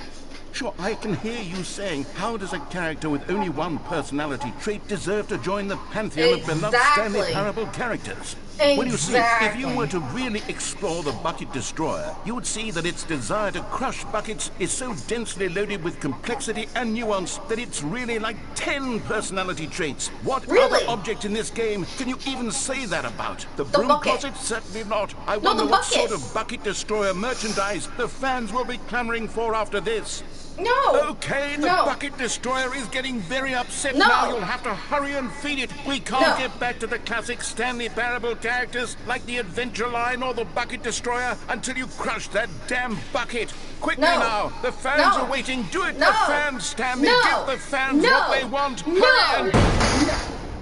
Sure, I can hear you saying, how does a character with only one personality trait deserve to join the pantheon of beloved Stanley Exactly. Parable characters? Well, you see, if you Exactly. were to really explore the Bucket Destroyer, you would see that its desire to crush buckets is so densely loaded with complexity and nuance that it's really like 10 personality traits. What Really? other object in this game can you even say that about? The The broom bucket. closet? Certainly not. I No, wonder the what sort bucket. of Bucket Destroyer merchandise the fans will be clamoring for after this. No. Okay, the No. Bucket Destroyer is getting very upset No. now. You'll have to hurry and feed it. We can't No. get back to the classic Stanley Parable characters like the Adventure Line or the Bucket Destroyer until you crush that damn bucket. Quickly No. now. The fans No. are waiting. Do it, No. the fans, Stanley. No. Give the fans No. what they want. No. Hurry and...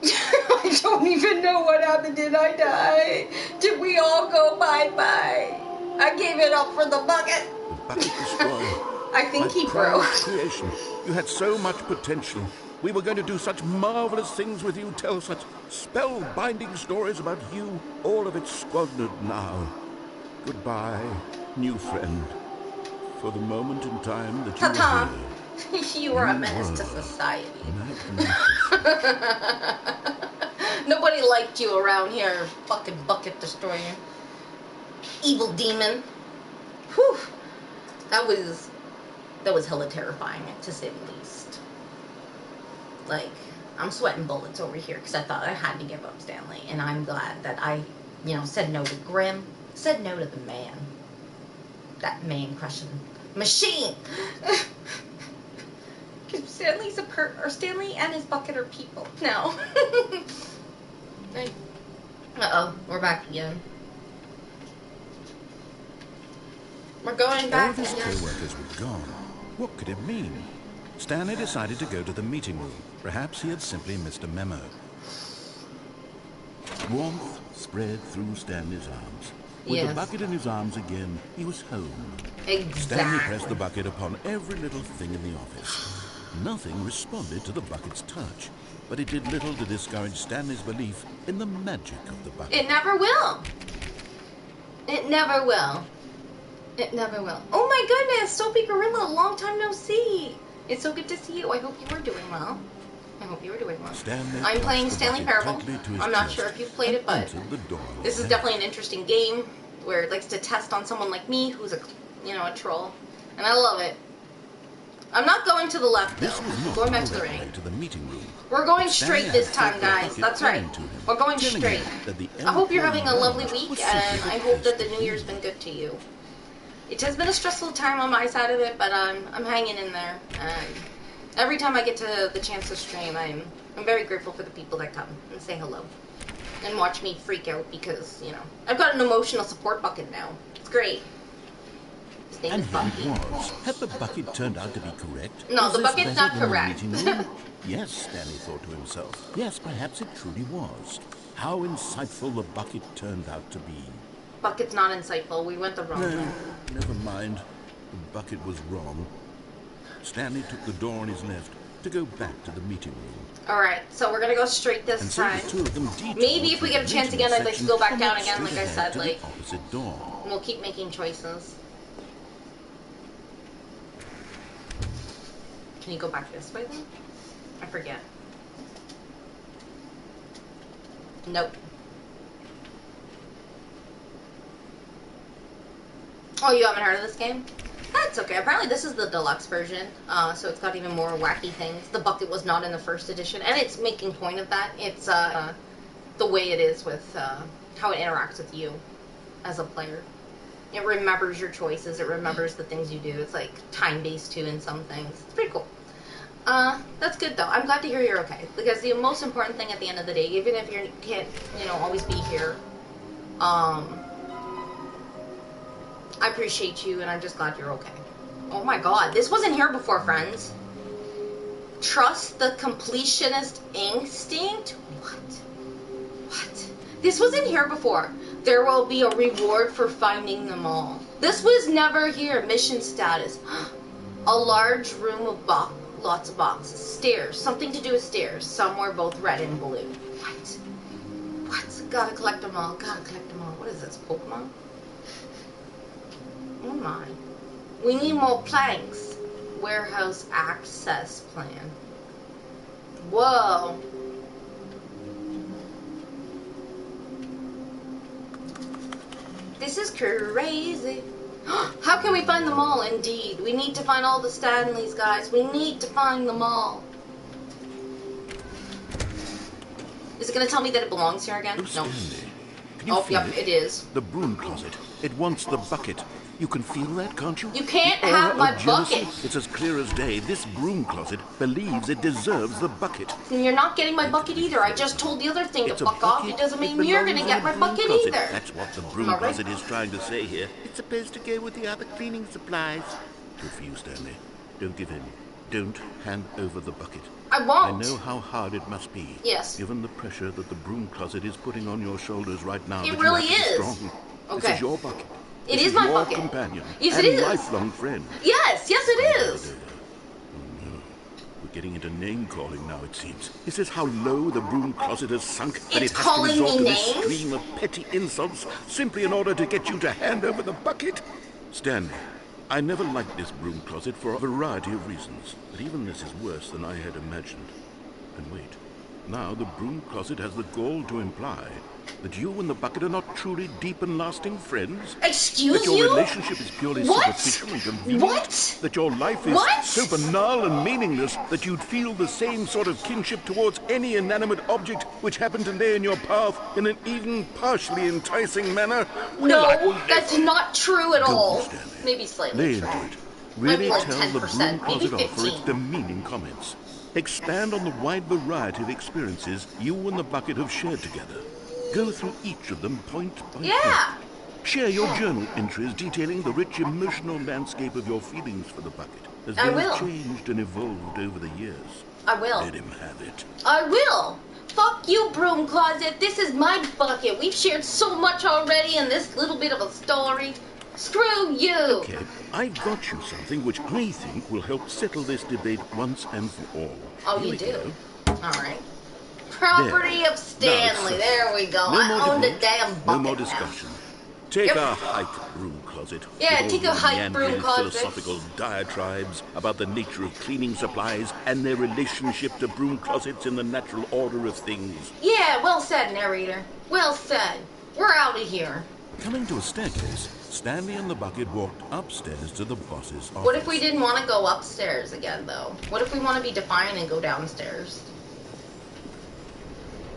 I don't even know what happened. Did I die? Did we all go bye-bye? I gave it up for the bucket. The Bucket Destroyer. I think he My proud broke. creation. You had so much potential. We were going to do such marvelous things with you, tell such spellbinding stories about you. All of it squandered now. Goodbye, new friend. For the moment in time that you Ta-ta. were here. You were a menace to society. Magnificent. Nobody liked you around here, fucking bucket destroyer. Evil demon. Whew. That was hella terrifying, to say the least. Like, I'm sweating bullets over here because I thought I had to give up Stanley, and I'm glad that I, said no to Grim, said no to the man. That man-crushing machine. Because Stanley's Stanley and his bucket are people. No. Uh-oh, we're back again. We're going All back of his again. co-workers were gone. What could it mean? Stanley decided to go to the meeting room. Perhaps he had simply missed a memo. Warmth spread through Stanley's arms. With Yes. the bucket in his arms again, he was home. Stanley Exactly. pressed the bucket upon every little thing in the office. Nothing responded to the bucket's touch, but it did little to discourage Stanley's belief in the magic of the bucket. It never will. It never will. It never will. Oh my goodness, Soapy Gorilla, long time no see. It's so good to see you. I hope you were doing well. I hope you were doing well. Stanley I'm playing clutched the Stanley bucket Parable. tightly to his I'm not chest sure if you've played it, and but entered the door this is of definitely an interesting game where it likes to test on someone like me who's a troll. And I love it. I'm not going to the left though. This was not Going back the to the correct right. way to the meeting room. We're going Stanley straight this had time, the guys. bucket That's right. thrown to him, We're going telling straight. him that the I hope you're Elf having a lovely Lounge week, was and simply I the hope that place the to New Year's be. been good to you. It has been a stressful time on my side of it, but I'm hanging in there. And every time I get to the chance to stream, I'm very grateful for the people that come and say hello and watch me freak out because I've got an emotional support bucket now. It's great. His name And is here Bucky. it was. Had the bucket turned out to be correct? No, Was the this bucket's better not than the correct. meeting room? Yes, Stanley thought to himself. Yes, perhaps it truly was. How insightful the bucket turned out to be. Bucket's not insightful. We went the wrong way. No, never mind. The bucket was wrong. Stanley took the door on his left to go back to the meeting room. Alright, so we're gonna go straight And this so time. the two of them detoured Maybe if we through get a the chance meeting again, I'd like to section go back and down went again, like straight I ahead said, to like- the opposite door. And we'll keep making choices. Can you go back this way then? I forget. Nope. Oh, you haven't heard of this game? That's okay. Apparently this is the deluxe version, so it's got even more wacky things. The bucket was not in the first edition, and it's making point of that. It's the way it is with how it interacts with you as a player. It remembers your choices. It remembers the things you do. It's like time-based too in some things. It's pretty cool. That's good though. I'm glad to hear you're okay, because the most important thing at the end of the day, even if you can't, always be here, I appreciate you, and I'm just glad you're okay. Oh my god, this wasn't here before, friends. Trust the completionist instinct? What? This wasn't here before. There will be a reward for finding them all. This was never here. Mission status. A large room of Lots of boxes. Stairs. Something to do with stairs. Some were both red and blue. What? What? Gotta collect them all. Gotta collect them all. What is this? Pokemon? Oh my. We need more planks. Warehouse access plan. Whoa. This is crazy. How can we find them all? Indeed. We need to find all the Stanleys, guys. We need to find them all. Is it going to tell me that it belongs here again? Oh, No. Stanley. Can you Oh, feel yep, it is. The broom closet. It wants the bucket. You can feel that, can't you? You can't The aura have my of jealousy. bucket. It's as clear as day. This broom closet believes it deserves the bucket. And you're not getting my bucket either. I just told the other thing to It's a fuck off. bucket. It doesn't mean It you're belongs going to in get a my broom bucket closet. either. That's what the broom Am I right? closet is trying to say here. It's supposed to go with the other cleaning supplies. Good for you, Stanley. Don't give in. Don't hand over the bucket. I won't. I know how hard it must be. Yes. Given the pressure that the broom closet is putting on your shoulders right now. It that really you have to be is. strong. Okay. This is your bucket. It This is my your bucket. companion. Yes, and it is. lifelong friend. Yes, yes it is. Oh, no. We're getting into name-calling now, it seems. Is this how low the broom closet has sunk? That It's it has to calling resort me to this names? stream of petty insults simply in order to get you to hand over the bucket? Stanley, I never liked this broom closet for a variety of reasons. But even this is worse than I had imagined. And wait, now the broom closet has the gall to imply that you and the bucket are not truly deep and lasting friends? Excuse That your you? relationship is purely What? superficial and convenient? What? That your life is What? so banal and meaningless that you'd feel the same sort of kinship towards any inanimate object which happened to lay in your path in an even partially enticing manner? No, that's not true at all. Stanley. Maybe slightly Lay true. into it. Really like tell the broom 10%, maybe closet off for its 15%. demeaning comments. Expand on the wide variety of experiences you and the bucket have shared together. Go through each of them point by Yeah. point. Share your journal entries detailing the rich emotional landscape of your feelings for the bucket as I they will. have changed and evolved over the years. I will. Let him have it. I will. Fuck you, broom closet. This is my bucket. We've shared so much already in this little bit of a story. Screw you. Okay, I've got you something which I think will help settle this debate once and for all. Oh, Here you we do? go. All right. Property There. of Stanley. Now, There we go. No I more own the debate, damn bucket no more now. discussion. Take Yep. a hike, broom closet. Yeah, with take all a the hike, broom meandering closet. philosophical diatribes about the nature of cleaning supplies and their relationship to broom closets in the natural order of things. Yeah, well said, narrator. Well said. We're out of here. Coming to a staircase, Stanley and the bucket walked upstairs to the boss's office. What if we didn't want to go upstairs again, though? What if we want to be defiant and go downstairs?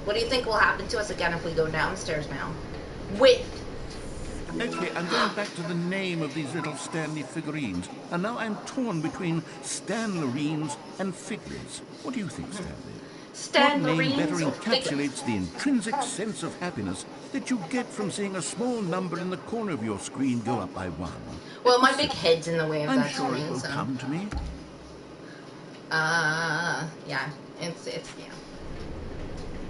What do you think will happen to us again if we go downstairs now? With... Okay, I'm going back to the name of these little Stanley figurines, and now I'm torn between Stanlerines and Figlets. What do you think, Stanley? What name better encapsulates the intrinsic sense of happiness that you get from seeing a small number in the corner of your screen go up by one? Well, my big head's in the way of I'm that sure it screen, will so... come to me. Yeah. It's, yeah.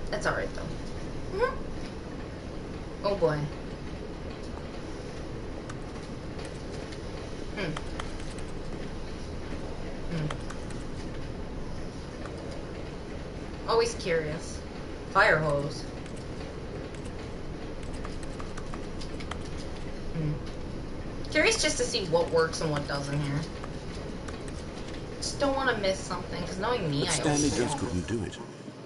That's alright, though. Oh, boy. Always curious. Fire hose. Curious just to see what works and what doesn't here. Just don't want to miss something, because knowing me, But I Stanley always just do. couldn't do it.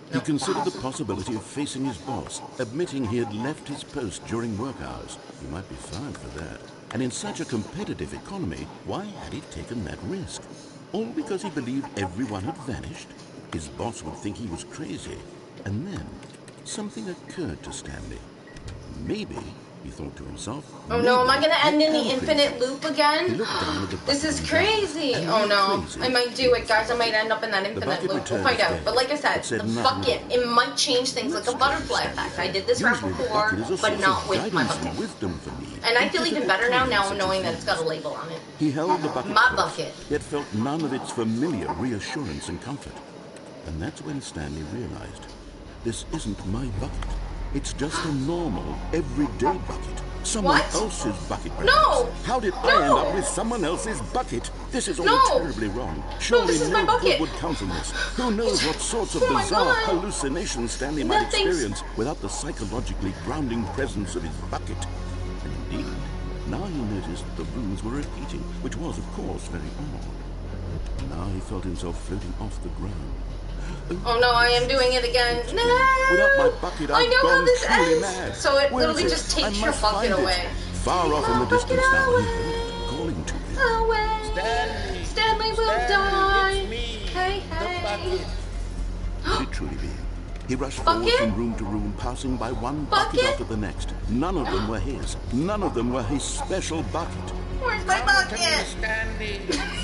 He No. considered the possibility of facing his boss, admitting he had left his post during work hours. He might be fined for that. And in such a competitive economy, why had he taken that risk? All because he believed everyone had vanished? His boss would think he was crazy. And then, something occurred to Stanley. Maybe, he thought to himself, Oh no, am I maybe gonna end in the am infinite crazy. loop again? He looked down at the This is bucket crazy. and Oh went no, crazy. I might do it, guys. I might end up in that infinite bucket loop. We'll returned find out. dead, But like I said, but said the nothing bucket, more. it might change things like a butterfly effect. I did this rap Usually the before, bucket is a but source not of with my guidance bucket. and wisdom for me. And I feel even better now, Difficult knowing that times it's such got a as label on it. He held the bucket My close, bucket. yet felt none of its familiar reassurance and comfort. And that's when Stanley realized, this isn't my bucket. It's just a normal, everyday bucket. Someone What? else's bucket, perhaps. No! How did I end No! up with someone else's bucket? This is all No! terribly wrong. Surely this is my no bucket. good would come from this. Who knows what sorts of Oh my bizarre God. hallucinations Stanley might Nothing's- experience without the psychologically grounding presence of his bucket. And indeed, now he noticed the runes were repeating, which was, of course, very odd. Now he felt himself floating off the ground. Oh no, I am doing it again. No! Without my bucket, I I've know how gone this truly ends. mad. So it Where is literally just takes I your must bucket find it. away. Far Take off in my the distance bucket now, away. he heard it calling to him. Away. Stanley! Stanley will Stanley, die. it's me, Hey, the hey. bucket. Could it truly be? He rushed forward Bucket? from room to room, passing by one bucket Bucket? after the next. None of them were his. None of them were his special bucket. Where's my Come to me, bucket? Stanley.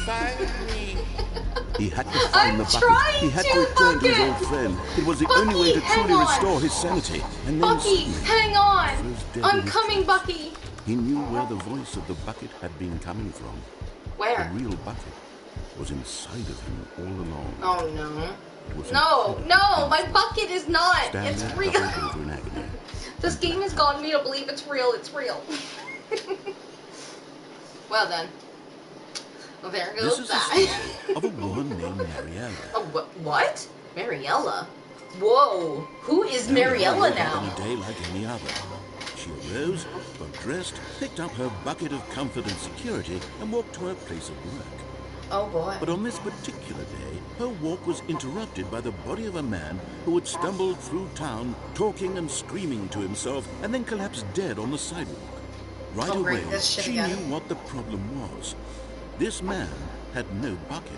Find me. He had to I'm find the bucket. trying He had to, to return to his Bucket. old friend. It was the Bucky, only way to hang truly on. restore his sanity. And then Bucky, suddenly, hang on. First dead I'm in his coming, tracks. Bucky. he knew where the voice of the bucket had been coming from. Where? The real bucket was inside of him all along. Oh no. It was No, incredible. no, my bucket is not. Stanley It's doubled real. over in agony. This game has gotten me to believe it's real. It's real. Well then. Well, there This goes is the that. story of a woman named Mariella. Oh, what? Mariella? Whoa. Who is Mariella woke up now? on a day like any other. She arose, got dressed, picked up her bucket of comfort and security, and walked to her place of work. Oh boy. But on this particular day, her walk was interrupted by the body of a man who had stumbled through town, talking and screaming to himself, and then collapsed dead on the sidewalk. Right Oh, away, great, this shit she again. knew what the problem was. This man had no bucket.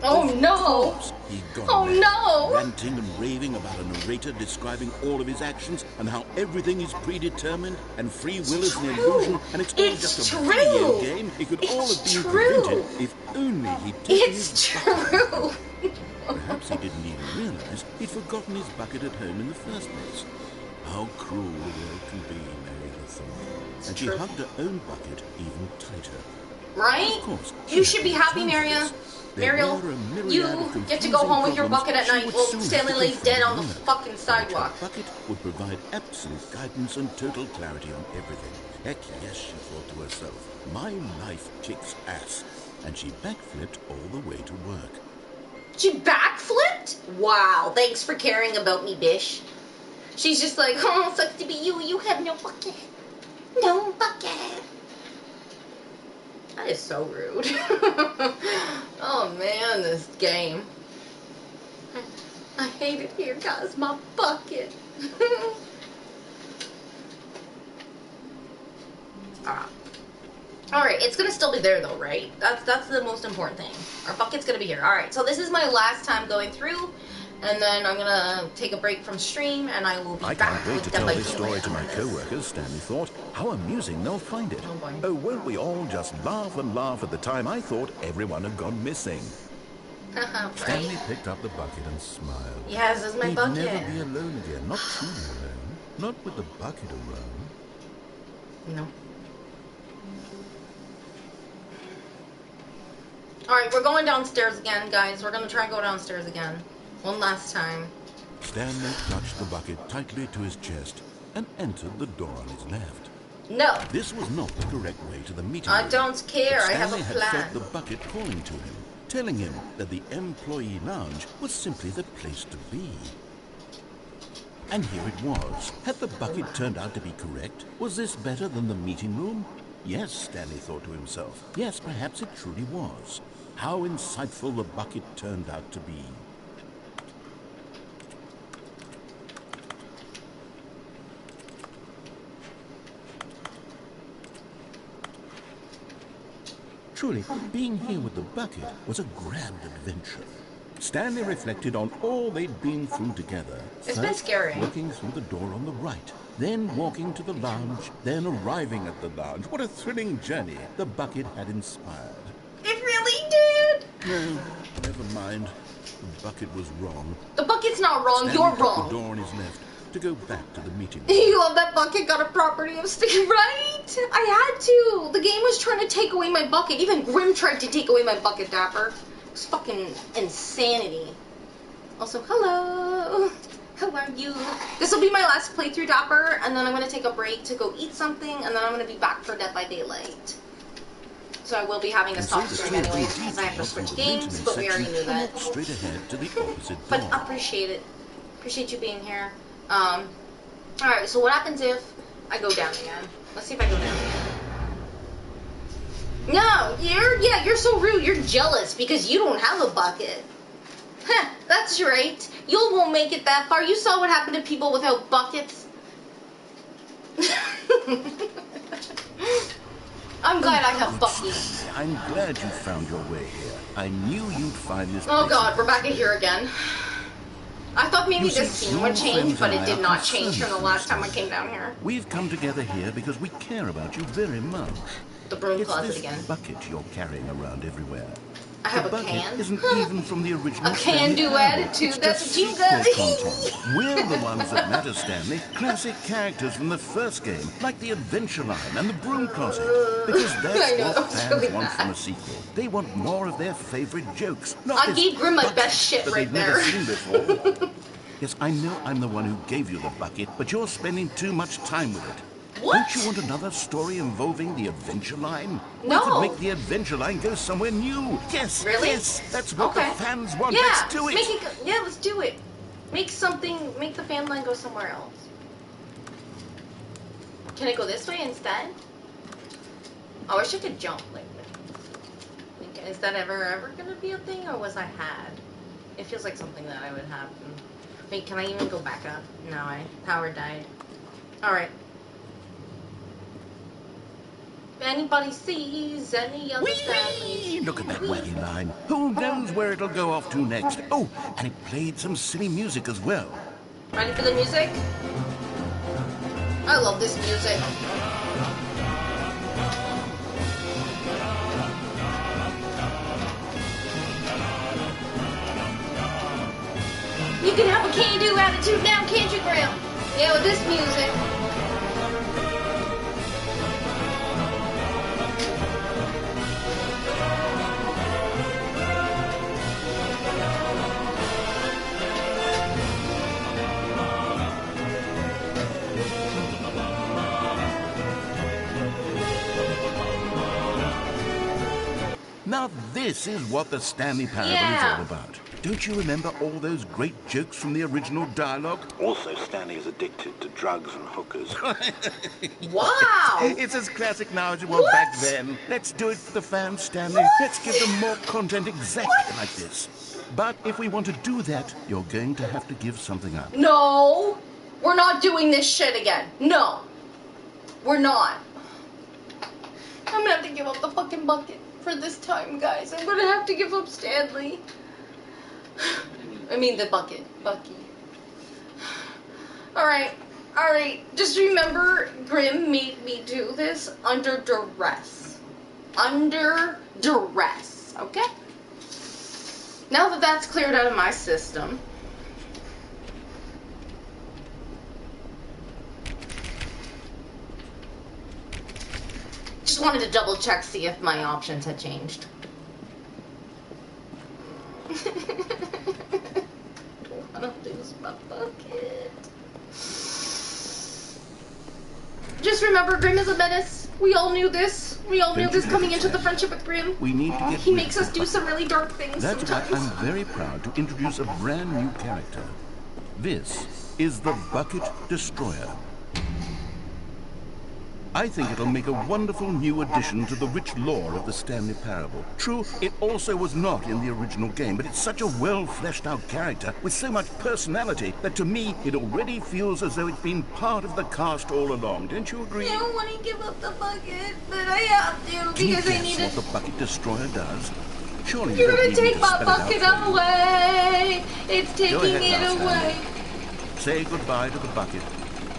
Oh Of no! course, he'd gone Oh mad, no! ranting and raving about a narrator describing all of his actions and how everything is predetermined and free will is an true. illusion and it's all It's just a true. video game. It could all have It's been true. prevented if only he'd taken It's his bucket. true! Perhaps he didn't even realize he'd forgotten his bucket at home in the first place. How cruel the world can be, Mariella thought. And she true. hugged her own bucket even tighter. Right? Of course, You she should be had no happy, time for Maria. this. There Mariel, were a myriad you of get to go confusing home with your problems bucket at she night would while soon have Stanley to lays confront dead on the her. fucking sidewalk. Her bucket would provide absolute guidance and total clarity on everything. Heck yes, she thought to herself. My life kicks ass. And she backflipped all the way to work. She backflipped? Wow, thanks for caring about me, bish. She's just like, oh, sucks to be you. You have no bucket. No bucket. That is so rude. Oh man, this game. I hate it here, guys. My bucket. Alright, it's gonna still be there though, right? That's the most important thing. Our bucket's gonna be here. Alright, so this is my last time going through, and then I'm gonna take a break from stream, and I will be I back can't wait with to Dead tell by this story Daylight to my on this. co-workers, Stanley thought. How amusing they'll find it. Oh, boy. Oh, won't we all just laugh and laugh at the time I thought everyone had gone missing. Stanley Right? picked up the bucket and smiled. Yes, this is my He'd bucket. never be alone again, not truly alone. Not with the bucket alone. No. Alright, we're going downstairs again, guys. We're gonna try and go downstairs again. One last time. Stanley clutched the bucket tightly to his chest and entered the door on his left. No. This was not the correct way to the meeting I room. don't care. But I have a Stanley had plan. felt the bucket calling to him, telling him that the employee lounge was simply the place to be. And here it was. Had the bucket turned out to be correct? Was this better than the meeting room? Yes, Stanley thought to himself. Yes, perhaps it truly was. How insightful the bucket turned out to be. Truly, being here with the bucket was a grand adventure. Stanley reflected on all they'd been through together. It's been scary. Walking through the door on the right, then walking to the lounge, then arriving at the lounge. What a thrilling journey the bucket had inspired. It really did. No, never mind. The bucket was wrong. The bucket's not wrong. Stanley You're took wrong. the door on his left to go back to the meeting room. You love that bucket got a property of state, right? I had to. The game was trying to take away my bucket. Even Grim tried to take away my bucket, Dapper. It's fucking insanity. Also, hello. How are you? This will be my last playthrough, Dapper, and then I'm going to take a break to go eat something, and then I'm going to be back for Dead by Daylight. So I will be having a stop stream anyway, because I have to switch games, but we already knew that. Straight ahead to the opposite But door. I appreciate it. Appreciate you being here. Alright, so what happens if I go down again? Let's see if I go down again. No, you're so rude. You're jealous because you don't have a bucket. Huh, that's right. You won't make it that far. You saw what happened to people without buckets. I'm glad I have buckets. I'm glad you found your way here. I knew you'd find this Oh place god, we're back at here again. I thought maybe You this see, scene would your change, friends but and it I did are not change from the concerned last for time I this. came down here. We've come together here because we care about you very much. The broom It's closet this again. bucket you're carrying around everywhere. I have The a bucket can. isn't even from the original A Stanley can-do Parable. attitude, It's that's just what you sequel got. content. We're the ones that matter, Stanley. Classic characters from the first game, like the Adventure Line and the Broom Closet. Because I that's know, what that was fans really want bad. from a sequel. They want more of their favorite jokes. Not I this gave Grim my bucket best shit that right they've never there. seen before. Yes, I know I'm the one who gave you the bucket, but you're spending too much time with it. What? Don't you want another story involving the Adventure Line? No. We could make the Adventure Line go somewhere new. Yes, Really? yes, that's what Okay. the fans want. Yeah, Let's do it. Make it go, yeah, let's do it. Make the fan line go somewhere else. Can it go this way instead? Oh, I wish I could jump like that. Is that ever gonna be a thing, or was I had? It feels like something that I would have. Wait, can I even go back up? No, power died. Alright. If anybody sees any other Stanleys. Look at that wacky line. Who knows where it'll go off to next? Oh, and it played some silly music as well. Ready for the music? I love this music. You can have a can-do attitude now, can't you, Grim? Yeah, with this music. Now this is what the Stanley Parable Yeah. is all about. Don't you remember all those great jokes from the original dialogue? Also, Stanley is addicted to drugs and hookers. Wow! It's as classic now as it was back then. Let's do it for the fans, Stanley. Let's give them more content exactly like this. But if we want to do that, you're going to have to give something up. No! We're not doing this shit again. No. We're not. I'm gonna have to give up the fucking bucket for this time, guys. I'm gonna have to give up Stanley. I mean the bucket. Bucky. Alright. Alright. Just remember, Grim made me do this under duress. Under duress. Okay? Now that that's cleared out of my system. Just wanted to double check, see if my options had changed. Don't wanna lose my bucket. Just remember, Grim is a menace. We all knew this. We all knew Don't this you coming know into that? the friendship with Grim. We need to get He rid makes of us the do bucket. some really dark things That's why sometimes. I'm very proud to introduce a brand new character. This is the Bucket Destroyer. I think it'll make a wonderful new addition to the rich lore of the Stanley Parable. True, it also was not in the original game, but it's such a well-fleshed-out character with so much personality that to me, it already feels as though it's been part of the cast all along. Don't you agree? I don't want to give up the bucket, but I have to Can you because I guess need what it. the Bucket Destroyer does? Surely You're you gonna don't need me take to my spell it out bucket for you. away. It's taking ahead it now, away. Say goodbye to the bucket,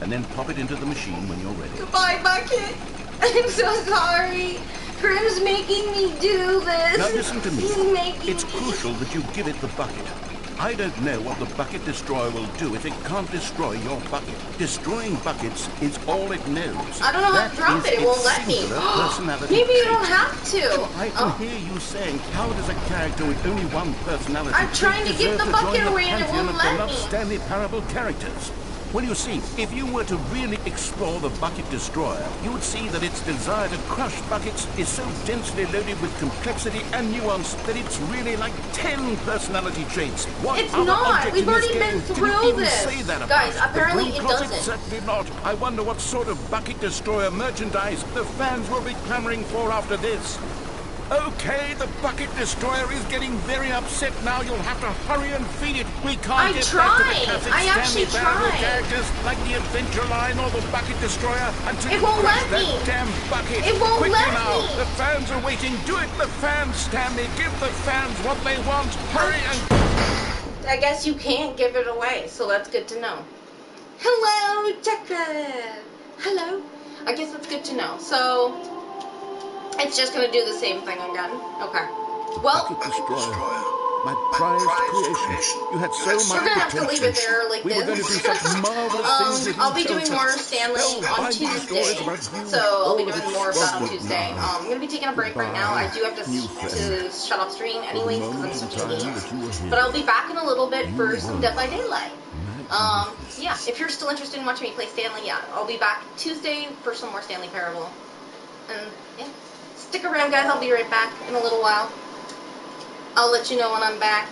and then pop it into the machine when you're ready. Goodbye, bucket. I'm so sorry. Grim's making me do this. Now listen to me. He's making It's me. crucial that you give it the bucket. I don't know what the Bucket Destroyer will do if it can't destroy your bucket. Destroying buckets is all it knows. I don't know how to drop it. It won't let me. Maybe you don't have to. I can hear you saying, how does a character with only one personality I'm trying to get the bucket away and it won't let me. Stanley Parable characters? Well, you see, if you were to really explore the Bucket Destroyer, you would see that its desire to crush buckets is so densely loaded with complexity and nuance that it's really like 10 personality traits. What It's other not. object We've in this already been game can through you even this. say that about? Guys, The apparently Broom it Closet? doesn't. Certainly not. I wonder what sort of Bucket Destroyer merchandise the fans will be clamoring for after this. Okay, the Bucket Destroyer is getting very upset now. You'll have to hurry and feed it. We can't I get tried. back to the classic I actually Stanley Parable tried. characters like the Adventure Line or the Bucket Destroyer until It you won't crush let that me. damn bucket. It won't Quickly let now. me. The fans are waiting. Do it, the fans, Stanley. Give the fans what they want. Hurry and... I guess you can't give it away, so that's good to know. Hello, Declan. Hello. I guess that's good to know. So, it's just going to do the same thing again. Okay. Well, Bucket Destroyer. My prized creation. You had so much we're going to have to potential. leave it there like We this. were going to do such marvelous things with you. I'll be Tell doing such more Stanley on spellbinding stories Tuesday. about you. So I'll be All of doing it more of that on squandered Tuesday. now. I'm going to be taking a break right now. I do have to shut off stream anyways because I'm switching games. But I'll be back in a little bit for some Dead by Daylight. Yeah, if you're still interested in watching me play Stanley, yeah, I'll be back Tuesday for some more Stanley Parable. And yeah, stick around, guys. I'll be right back in a little while. I'll let you know when I'm back.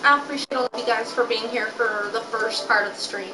I appreciate all of you guys for being here for the first part of the stream.